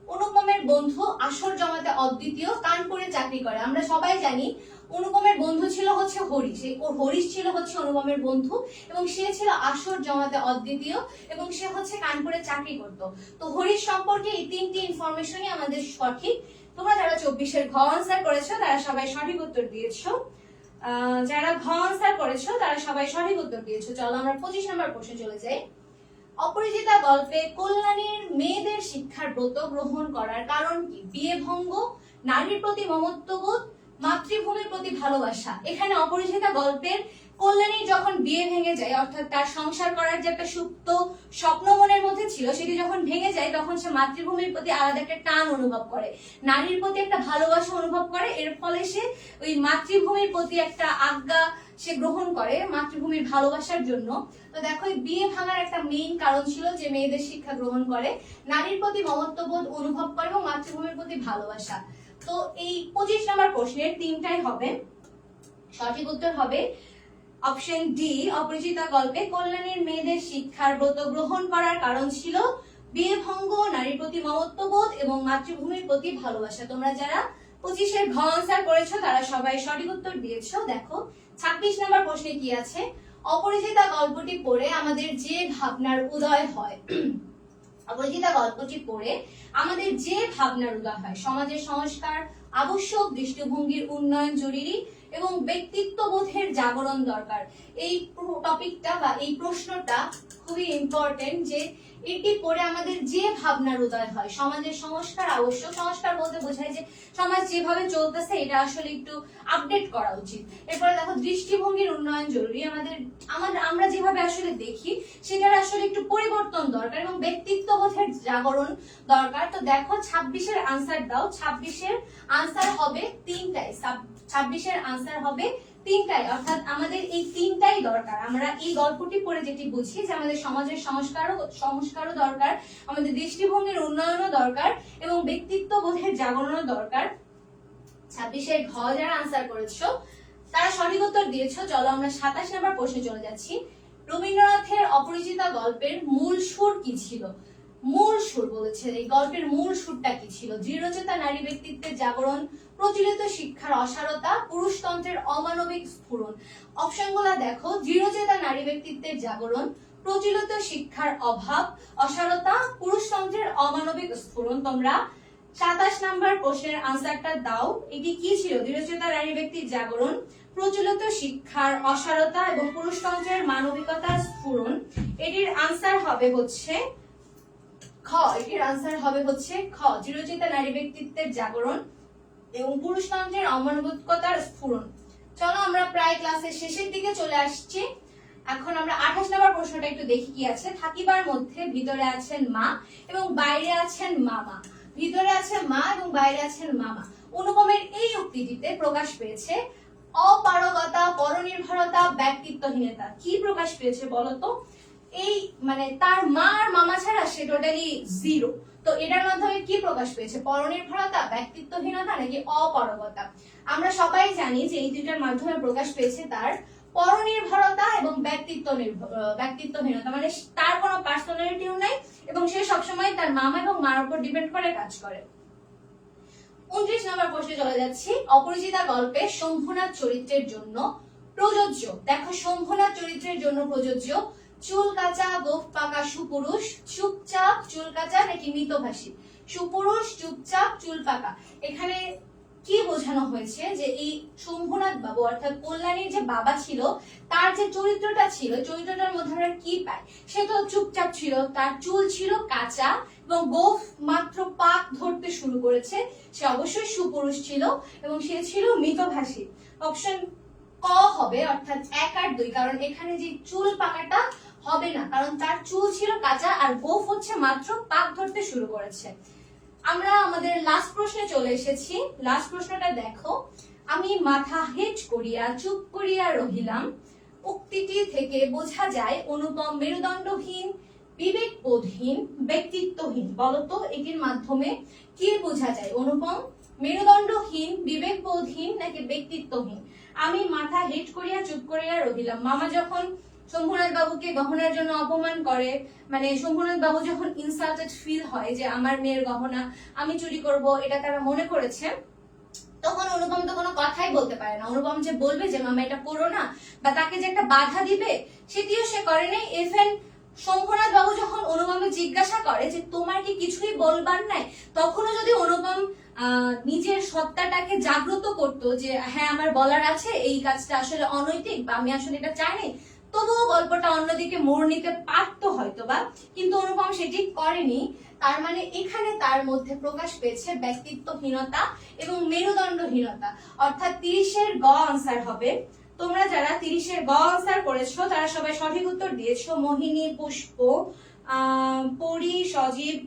অনুপমের বন্ধু আসর জমাতে অদ্বিতীয়, কানপুরে চাকরি করে। আমরা সবাই জানি অনুপমের বন্ধু ছিল হচ্ছে হরিশ, হরিশ ছিল হচ্ছে অনুপমের বন্ধু এবং সে ছিল আসর জমাতে অদ্বিতীয় এবং সে হচ্ছে কানপুরে চাকরি করত। তো হরিশ সম্পর্কে এই তিনটি ইনফরমেশনই আমাদের সঠিক। তোমরা যারা 24 ঘ আনসার করেছো তারা সবাই সঠিক উত্তর দিয়েছো। যারা ঘ আনসার করেছো তারা সবাই সঠিক উত্তর দিয়েছো। চলো আমরা 25 নম্বর প্রশ্নে চলে যাই। অপরিচিতা গল্পে কল্যাণীর মেয়েদের শিক্ষার ব্রত গ্রহণ করার কারণ কি, বিয়ে ভঙ্গ, নারীর প্রতি মমত্ববোধ, মাতৃভূমির প্রতি ভালোবাসা। এখানে অপরিচিতা গল্পের কল্যাণীর যখন বিয়ে ভেঙে যায়, অর্থাৎ তার সংসার করার যে একটা সুপ্ত স্বপ্ন মনের মধ্যে ছিল সেটি যখন ভেঙে যায়, তখন সে মাতৃভূমির প্রতি আলাদা একটা টান অনুভব করে, নারীর প্রতি একটা ভালোবাসা অনুভব করে। এর ফলে সে ওই মাতৃভূমির প্রতি একটা আজ্ঞা সে গ্রহণ করে মাতৃভূমির ভালোবাসার জন্য। তো দেখো, এই বিয়ে ভাঙার একটা মেইন কারণ ছিল যে মেয়েদের শিক্ষা গ্রহণ করে, নারীর প্রতি মমত্ববোধ অনুভব করে এবং মাতৃভূমির প্রতি ভালোবাসা। তো এই 25 নম্বর প্রশ্নের তিনটাই হবে, সঠিক উত্তর হবে অপশন ডি। অপরিচিতা গল্পে কল্যাণীর মেয়েদের শিক্ষার ব্রত গ্রহণ করার কারণ ছিল বিয়ে ভঙ্গ, নারীর প্রতি মমত্ববোধ এবং মাতৃভূমির প্রতি ভালোবাসা। তোমরা যারা 25-এর ঘ আনসার করেছো তারা সবাই সঠিক উত্তর দিয়েছো। দেখো 26 নম্বর প্রশ্নে কি আছে, অপরিচিতা গল্পটি পড়ে আমাদের যে ভাবনার উদয় হয়, অপরিচিতা গল্পটি পড়ে আমাদের যে ভাবনার উদয় হয়, সমাজের সংস্কার আবশ্যক, দৃষ্টিভঙ্গির উন্নয়ন জরুরি এবং ব্যক্তিত্ববোধের জাগরণ দরকার। এই টপিকটা বা এই প্রশ্নটা খুবই ইম্পর্টেন্ট, যে এটি পড়ে আমাদের যে ভাবনার উদয় হয়, সমাজের সংস্কার আবশ্যক, সংস্কার বলতে বোঝায় যে সমাজ যেভাবে চলতেছে এটা আসলে একটু আপডেট করা উচিত। এরপরে দেখো, দৃষ্টিভঙ্গির উন্নয়ন জরুরি, আমরা যেভাবে আসলে দেখি সেটার আসলে একটু পরিবর্তন দরকার এবং ব্যক্তিত্ববোধের জাগরণ দরকার। তো দেখো 26-এর আনসার দাও। 26-এর আনসার হবে তিনটাই, 26-এর আনসার হবে তিনটাই, অর্থাৎ আমাদের এই তিনটাই দরকার। আমরা এই গল্পটি পড়ে যেটি বুঝি যে আমাদের সমাজের সংস্কারও দরকার, আমাদের দৃষ্টিভঙ্গির উন্নয়নও দরকার এবং ব্যক্তিত্ববোধের জাগরণও দরকার। 26-এর ঘ যারা আনসার করেছো তারা সঠিক উত্তর দিয়েছো। চলো আমরা 27 নম্বর প্রশ্নে চলে যাচ্ছি। রবীন্দ্রনাথের অপরিচিতা গল্পের মূল সুর কি ছিল? মূল সুর বলেছে, এই গল্পের মূল সুরটা কি ছিল? দৃঢ়চেতা নারী ব্যক্তিত্বের জাগরণ, প্রচলিত শিক্ষার অসারতা, পুরুষতন্ত্রের অমানবিক স্ফুরণ। অপশনগুলো দেখো, দৃঢ়চেতা নারী ব্যক্তিত্বের জাগরণ, প্রচলিত শিক্ষার অভাব, অসারতা, পুরুষতন্ত্রের অমানবিক স্ফুরণ। তোমরা 27 নম্বর প্রশ্নের আনসারটা দাও। এটি কি ছিল? দৃঢ়চেতা নারী ব্যক্তির জাগরণ, প্রচলিত শিক্ষার অসারতা এবং পুরুষতন্ত্রের মানবিকতার স্ফুরণ। এটির আনসার হবে হচ্ছে খ। এটির আনসার হবে হচ্ছে খ, দৃঢ়চেতা নারী ব্যক্তিত্বের জাগরণ এবং পুরুষতন্ত্রের অমানবিকতার স্ফুরণ। চলো আমরা প্রায় ক্লাসের শেষের দিকে চলে আসছি। এখন আমরা 28 নম্বর প্রশ্নটা একটু দেখি কি আছে। থাকিবার মধ্যে ভিতরে আছেন মা এবং বাইরে আছেন মামা, ভিতরে আছে মা এবং বাইরে আছেন মামা। অনুপমের এই উক্তিটিতে প্রকাশ পেয়েছে অপারগতা, পরনির্ভরতা, ব্যক্তিত্বহীনতা। কি প্রকাশ পেয়েছে বলতো? এই মানে তার মা আর মামা ছাড়া সে টোটালি জিরো। তো এটার মাধ্যমে কি প্রকাশ পেয়েছে? পরনির্ভরতা, ব্যক্তিত্বহীনতা নাকি অপারগতা? আমরা সবাই জানি যে এই দুইটার মাধ্যমে প্রকাশ পেয়েছে তার পরনির্ভরতা এবং ব্যক্তিত্বহীনতা, মানে তার কোনো পার্সোনালিটিও নাই এবং সে সবসময় তার মামা এবং মার উপর ডিপেন্ড করে কাজ করে। 29 নম্বর প্রশ্নে চলে যাচ্ছি। অপরিচিতা গল্পে শম্ভুনাথ চরিত্রের জন্য প্রযোজ্য, দেখো শম্ভুনাথ চরিত্রের জন্য প্রযোজ্য চুল কাঁচা, গোঁফ পাকা সুপুরুষ, চুপচাপ চুল কাঁচা নাকি মিতভাষী? সুপুরুষ, চুপচাপ, চুল পাকা। এখানে কি বোঝানো হয়েছে যে এই শম্ভুনাথ বাবু অর্থাৎ কল্যাণীর যে বাবা ছিল তার যে চরিত্রটা ছিল, চরিত্রটার মধ্যে আমরা কি পাই? সে তো চুপচাপ ছিল, তার চুল ছিল কাঁচা এবং গোঁফ মাত্র পাক ধরতে শুরু করেছে, সে অবশ্যই সুপুরুষ ছিল এবং সে ছিল মিতভাষী। অপশন ক হবে, অর্থাৎ 1 আর 2, কারণ এখানে যে চুল পাকাটা হবে না, কারণ তার চুল ছিল কাঁচা আর গোঁফ হচ্ছে মাত্র পাক ধরতে শুরু করেছে। আমরা আমাদের লাস্ট প্রশ্নে চলে এসেছি। লাস্ট প্রশ্নটা দেখো, আমি মাথা হেট করিয়া চুপ করিয়া রহিলাম, উক্তিটি থেকে বোঝা যায় অনুপম মেরুদণ্ডহীন, বিবেকবোধহীন, ব্যক্তিত্বহীন। বলতো এটির মাধ্যমে কি বোঝা যায়? অনুপম মেরুদণ্ডহীন, বিবেকবোধহীন নাকি ব্যক্তিত্বহীন? আমি মাথা হেট করিয়া চুপ করিয়া রহিলাম। মামা যখন শম্ভুনাথ বাবুকে গহনার জন্য অপমান করে, মানে শম্ভুনাথ বাবু যখন ইনসাল্টেড ফিল হয় যে আমার মেয়ের গহনা আমি চুরি করব, এটা তারা মনে করেছে, তখন অনুপম তো কোনো কথাই বলতে পারে না। অনুপম যে বলবে যে মামা এটা করো না বা তাকে যে একটা বাধা দিবে সেটিও সে করে নাই। ইভেন শম্ভুনাথ বাবু যখন অনুপমকে জিজ্ঞাসা করে যে তোমার কি কিছুই বলবার নাই, তখনও যদি অনুপম নিজের সত্তাটাকে জাগ্রত করতো যে হ্যাঁ আমার বলার আছে, এই কাজটা আসলে অনৈতিক বা আমি আসলে এটা চাইনি, তবুও গল্পটা অন্যদিকে মোড় নিতে পারতো হয়তো বা, কিন্তু অনুপম সেটি করেনি। তার মানে এখানে তার মধ্যে প্রকাশ পেয়েছে ব্যক্তিত্বহীনতা এবং মেরুদণ্ডহীনতা, অর্থাৎ 30-এর গ আনসার হবে। তোমরা যারা 30-এর গ আনসার করেছো তারা সবাই সঠিক উত্তর দিয়েছো। মোহিনী, পুষ্প, পরি, সজীব,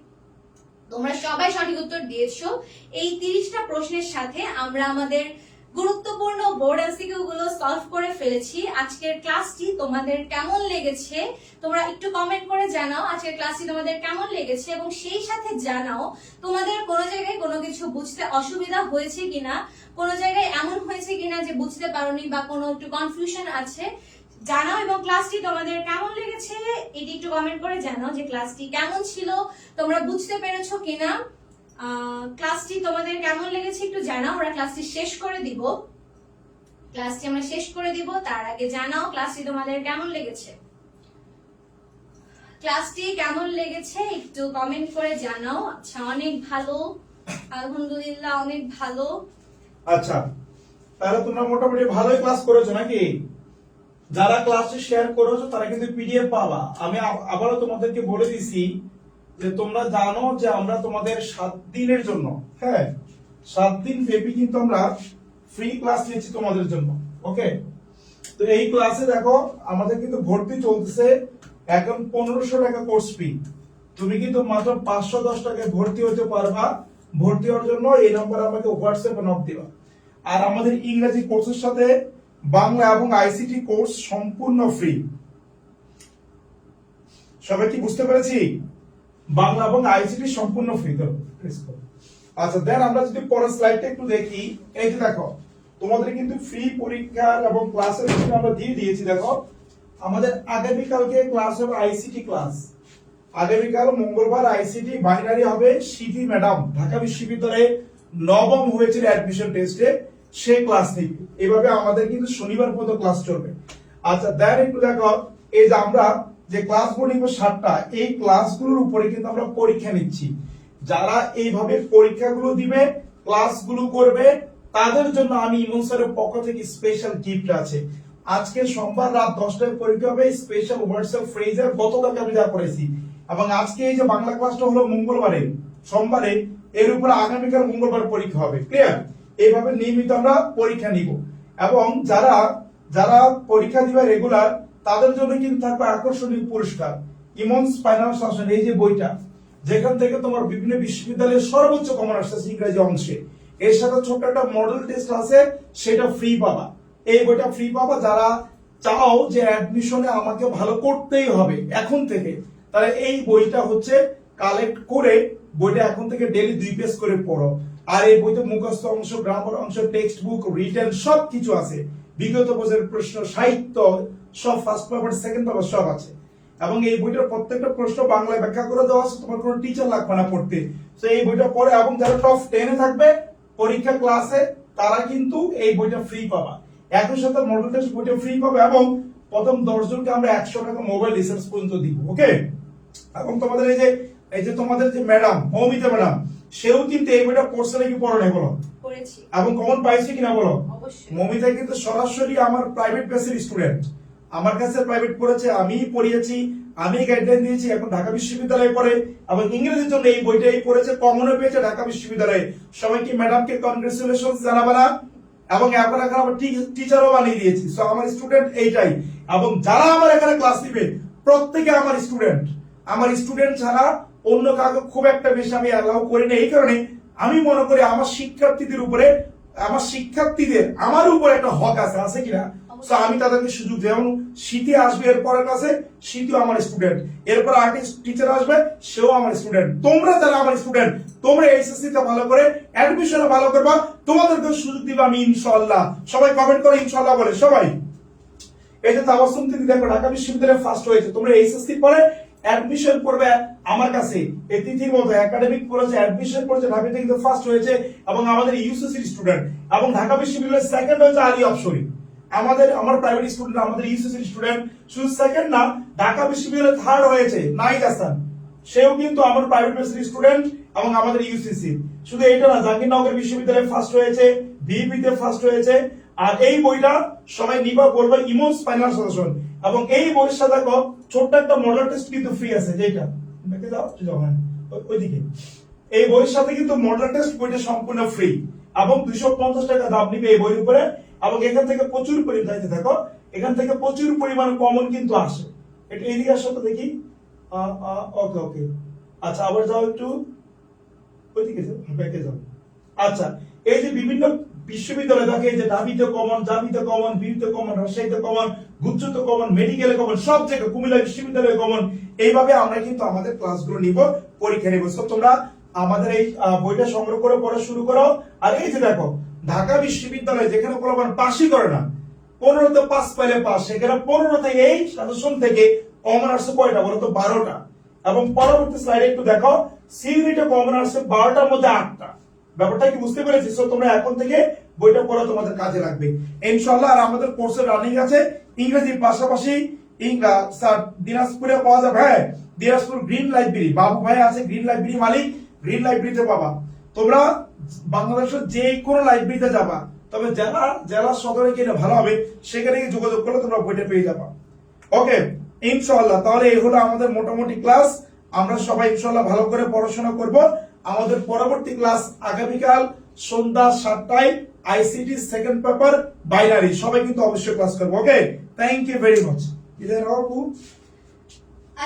তোমরা সবাই সঠিক উত্তর দিয়েছো। এই 30টা প্রশ্নের সাথে আমরা আমাদের গুরুত্বপূর্ণ বোর্ড এমসিকিউ গুলো সলভ করে ফেলেছি। আজকের ক্লাসটি তোমাদের কেমন লেগেছে তোমরা একটু কমেন্ট করে জানাও আজকের ক্লাসটি তোমাদের কেমন লেগেছে, এবং সেই সাথে জানাও তোমাদের কোনো জায়গায় কোনো কিছু বুঝতে অসুবিধা হয়েছে কিনা, কোনো জায়গায় এমন হয়েছে কিনা যে বুঝতে পারোনি বা কোনো একটু কনফিউশন আছে জানাও। এবং ক্লাসটি তোমাদের কেমন লেগেছে এটি একটু কমেন্ট করে জানাও যে ক্লাসটি কেমন ছিল, তোমরা বুঝতে পেরেছো কিনা। ক্লাসটি তোমাদের কেমন লেগেছে একটু জানাও। আমরা ক্লাসটি শেষ করে দিব, তার আগে জানাও ক্লাসটি তোমাদের কেমন লেগেছে। ক্লাসটি কেমন লেগেছে একটু কমেন্ট করে জানাও। আচ্ছা, অনেক ভালো, আলহামদুলিল্লাহ অনেক ভালো। আচ্ছা, তাহলে তোমরা মোটামুটি ভালোই ক্লাস করেছো নাকি? যারা ক্লাসে শেয়ার করেছো তারা কিন্তু পিডিএফ পাবা। আমি আবারও তোমাদেরকে বলে দিছি যে তোমরা জানো যে আমরা তোমাদের 7 দিনের জন্য, হ্যাঁ 7 দিন ব্যাপী কিন্তু আমরা ফ্রি ক্লাস নিয়েছি তোমাদের জন্য। ওকে, তো এই ক্লাসে দেখো আমাদের কিন্তু ভর্তি চলতেছে। এখন 1500 টাকা কোর্স ফি, তুমি কিন্তু মাত্র 510 টাকায় ভর্তি হতে পারবা। ভর্তি হওয়ার জন্য এই নম্বরে আমাকে হোয়াটসঅ্যাপে নক দিবা। আর আমাদের ইংরেজি কোর্সের সাথে বাংলা এবং আইসিটি কোর্স সম্পূর্ণ ফ্রি। সবাই কি বুঝতে পেরেছি? বাংলা এবং আইসিটি সম্পূর্ণ ফ্রি। তো আচ্ছা, দেন আমরা যদি পরের স্লাইডটা একটু দেখি। এই যে দেখো তোমাদের কিন্তু ফ্রি পরীক্ষা এবং ক্লাসের আমরা দিয়ে দিয়েছি। দেখো আমাদের আগামীকালকে ক্লাস হবে আইসিটি ক্লাস। আগামীকাল মঙ্গলবার আইসিটি বাইনারি হবে। সিটি ম্যাডাম ঢাকা বিশ্ববিদ্যালয়ে নবম হয়েছিল অ্যাডমিশন টেস্টে, সে ক্লাস নিবে। এভাবে আমাদের কিন্তু শনিবার পর্যন্ত ক্লাস চলবে। আচ্ছা, দেন একটু দেখো এই যে আমরা যে ক্লাসগুলো নিব 7টা, এই ক্লাসগুলোর উপরে কিন্তু আমরা পরীক্ষা নিচ্ছি। যারা এইভাবে পরীক্ষাগুলো দিবে, ক্লাসগুলো করবে, তাদের জন্য আমি ইমন স্যারের পক্ষ থেকে স্পেশাল গিফট আছে। আজকে সোমবার রাত 10টায় পরীক্ষা হবে। স্পেশাল হোয়াটসঅ্যাপ ফ্রেজার গতকালকে আমি যা করেছি, এবং আজকে এই যে বাংলা ক্লাসটা হলো মঙ্গলবারে, সোমবারে, এর উপরে আগামীকাল মঙ্গলবার পরীক্ষা হবে। ক্লিয়ার? এইভাবে নিয়মিত আমরা পরীক্ষা নিব। এবং যারা যারা পরীক্ষা দিবে রেগুলার, তাদের জন্য কিন্তু থাকবে আকর্ষণীয় পুরস্কার। ইমন ফাইনাল শাসন, এই যে বইটা, যেখান থেকে তোমার বিভিন্ন বিশ্ববিদ্যালয়ের সর্বোচ্চ কমন আসছে ইংরেজি অংশে, এর সাথে ছোট্ট একটা মডেল টেস্ট আছে, সেটা ফ্রি পাবা। এই বইটা ফ্রি পাবা। যারা চাও যে অ্যাডমিশনে আমাকে ভালো করতেই হবে এখন থেকে, তাহলে এই বইটা হচ্ছে কালেক্ট করে বইটা এখন থেকে ডেইলি 2 পেজ করে পড়ো। আর এই বইতে মুখস্থ অংশ, গ্রামার অংশ, টেক্সট বুক, রিটেন সব কিছু আছে। বিগত বছরের প্রশ্ন, সাহিত্য সব, ফার্স্ট পেপার, সেকেন্ড পেপার সব আছে। এবং এই বইটার প্রত্যেকটা প্রশ্ন বাংলায় ব্যাখ্যা করে দেওয়া আছে, তোমার কোনো টিচার লাগবে না পড়তে। তো এই বইটা পড়ে, এবং যারা টপ 10-এ থাকবে পরীক্ষা ক্লাসে, তারা কিন্তু এই বইটা ফ্রি পাবা। একই সাথে মডেল টেস্ট বইটা ফ্রি পাবে, এবং প্রথম 10 জনকে আমরা 100 টাকা মোবাইল রিচার্জ পর্যন্ত দিব। ওকে, এবং তোমাদের এই যে তোমাদের যে ম্যাডাম মৌমিতা ম্যাডাম, সেও কিন্তু এই বইটা পড়ছে নাকি পড়ো নাই বলো? পড়েছি। এবং কমন পাইছে কিনা বলো? অবশ্যই। মৌমিতা কিন্তু সরাসরি আমার প্রাইভেট ব্যাচের স্টুডেন্ট, আমার কাছে প্রাইভেট পড়েছে, আমি পড়িয়েছি, আমি গাইডলাইন দিয়েছি। এখন ঢাকা বিশ্ববিদ্যালয়ে পড়ে, এবং ইংরেজির জন্য এই বইটাই পড়েছে, কমনও পেয়েছে ঢাকা বিশ্ববিদ্যালয়ে। সবাইকে ম্যাডামকে কনগ্রেচুলেশন জানাবে না? এবং এখন আমার টিচারও বানিয়ে দিয়েছি। সো আমার স্টুডেন্ট এইটাই। এবং যারা আমার এখানে ক্লাস দিবে প্রত্যেকে আমার স্টুডেন্ট। আমার স্টুডেন্ট ছাড়া অন্য কাউকে খুব একটা বেশি আমি অ্যালাউ করি না। এই কারণে আমি মনে করি আমার শিক্ষার্থীদের উপরে, আমার উপর একটা হক আছে, আছে কিনা? আমি তাদেরকে সুযোগ, যেমন শীতে আসবে এর পরের ক্লাসে, শীতও আমার স্টুডেন্ট, এরপর আর্টিস্ট টিচার আসবে, সেও আমার স্টুডেন্ট। তোমরা যারা আমার স্টুডেন্ট, তোমরা এইচএসসি তে ভালো করে অ্যাডমিশনে ভালো করবা, তোমাদেরকে সুযোগ দিব আমি ইনশাআল্লাহ। সবাই কমেন্ট করে ইনশাআল্লাহ বলে সবাই। এই যে তাবাসসুম দিদি দেখো ঢাকা বিশ্ববিদ্যালয়ে ফার্স্ট হয়েছে। তোমরা এইচএসসি পরে অ্যাডমিশন করবে আমার কাছে, এই তিথির মতো একাডেমিক করেছে, অ্যাডমিশন করেছে, ঢাকা থেকে কিন্তু ফার্স্ট হয়েছে, এবং আমাদের ইউসিসির স্টুডেন্ট। এবং ঢাকা বিশ্ববিদ্যালয়ের সেকেন্ড হয়েছে আলী অপসরি। আমার প্রাইভেট স্টুডেন্ট, আমাদের ইউসিসির স্টুডেন্ট। শুধু সেকেন্ড না, ঢাকা বিশ্ববিদ্যালয়ে থার্ড হয়েছে নাহিদ হাসান, সেও কিন্তু আমার প্রাইভেট ব্যাচের স্টুডেন্ট এবং আমাদের ইউসিসি। শুধু এইটা না, জাহাঙ্গীরনগর বিশ্ববিদ্যালয়ে ফার্স্ট হয়েছে, ভিপি তে ফার্স্ট হয়েছে। আর এই বইটা সবাই নিবা, বলবো ইমোস ফাইনাল সাজেশন। এবং এই বইয়ের সাথে ছোট্ট একটা মডেল টেস্ট কিন্তু ফ্রি আছে, যেটা দেখে যাও ওইদিকে। এই বইয়ের সাথে কিন্তু মডেল টেস্ট বইটা সম্পূর্ণ ফ্রি। এবং 250 টাকা দাম নিবে এই বইয়ের উপরে। এবং এখান থেকে প্রচুর পরিমাণ দেখো, এখান থেকে প্রচুর পরিমাণ কমন কিন্তু আসে। এটা এদিকে আসো তো দেখি। ওকে ওকে, আচ্ছা আবার যাও একটু ওইদিকে যাও, ব্যাকে যাও। আচ্ছা, এই যে বিভিন্ন বিশ্ববিদ্যালয় দেখে, এই যে ঢাবিতে কমন, জাবিতে কমন, বিউতে কমন, রাজশাহীতে কমন, গুচ্ছতে কমন, মেডিকেলে কমন, সব জায়গায়, কুমিল্লা বিশ্ববিদ্যালয়ে কমন। এইভাবে আমরা কিন্তু আমাদের ক্লাসগুলো নিব, পরীক্ষা নিব। সো তোমরা আমাদের এই বইটা সংগ্রহ করে পড়া শুরু করো। আর এই যে দেখো, ঢাকা বিশ্ববিদ্যালয় যেখানে কোনো পাসই করে না, 15তে পাস পাইলে পাস, সেখানে 15তে এই সাজেশন থেকে কমন আসছে কয়টা বলো তো? 12টা। এবং পরবর্তী স্লাইডে একটু দেখো, সি ইউনিটে কমন আসছে 12টার মধ্যে 8টা। ব্যাপারটা কি বুঝতে পেরেছি? সো তোমরা এখন থেকে বইটা পড়া তোমাদের কাজে লাগবে ইনশাআল্লাহ। আর আমাদের কোর্সের রানিং আছে ইংরেজির পাশাপাশি স্যার দিনাজপুরে পাওয়া যাবে। হ্যাঁ, দিনাজপুর গ্রিন লাইব্রেরি, বাবু ভাই আছে গ্রিন লাইব্রেরি মালিক, গ্রিন লাইব্রেরিতে পাবা। তোমরা বাংলাদেশের যে কোনো লাইব্রেরিতে যাবা, তবে জেলা সদরে গেলে ভালো হবে, সেখানে গিয়ে যোগাযোগ করলে তোমরা বইটা পেয়ে যাবা। ওকে ইনশাআল্লাহ, তাহলে এই হলো আমাদের মোটামুটি ক্লাস। আমরা সবাই ইনশাআল্লাহ ভালো করে পড়াশোনা করব। আমাদের পরবর্তী ক্লাস আগামীকাল সন্ধ্যা 7টায়, আইসিটি সেকেন্ড পেপার বাইনারি। সবাই কিন্তু অবশ্যই ক্লাস করবো। ওকে, থ্যাংক ইউ ভেরি মাচ।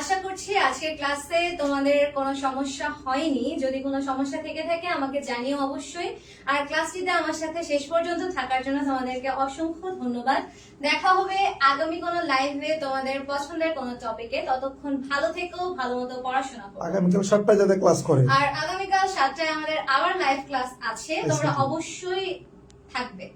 আশা করছি আজকের ক্লাসে তোমাদের কোনো সমস্যা হয়নি। যদি কোনো সমস্যা থেকে থাকে আমাকে জানিও অবশ্যই। আর ক্লাসটিতে আমার সাথে শেষ পর্যন্ত থাকার জন্য তোমাদেরকে অসংখ্য ধন্যবাদ। দেখা হবে আগামী কোনো লাইভে তোমাদের পছন্দের কোনো টপিকে। ততক্ষণ ভালো থেকো, ভালো মতো পড়াশোনা করো। আগামীকাল 7টায় যাতে ক্লাস করে। আর আগামীকাল 7টায় আমাদের আবার লাইভ ক্লাস আছে, তোমরা অবশ্যই থাকবে।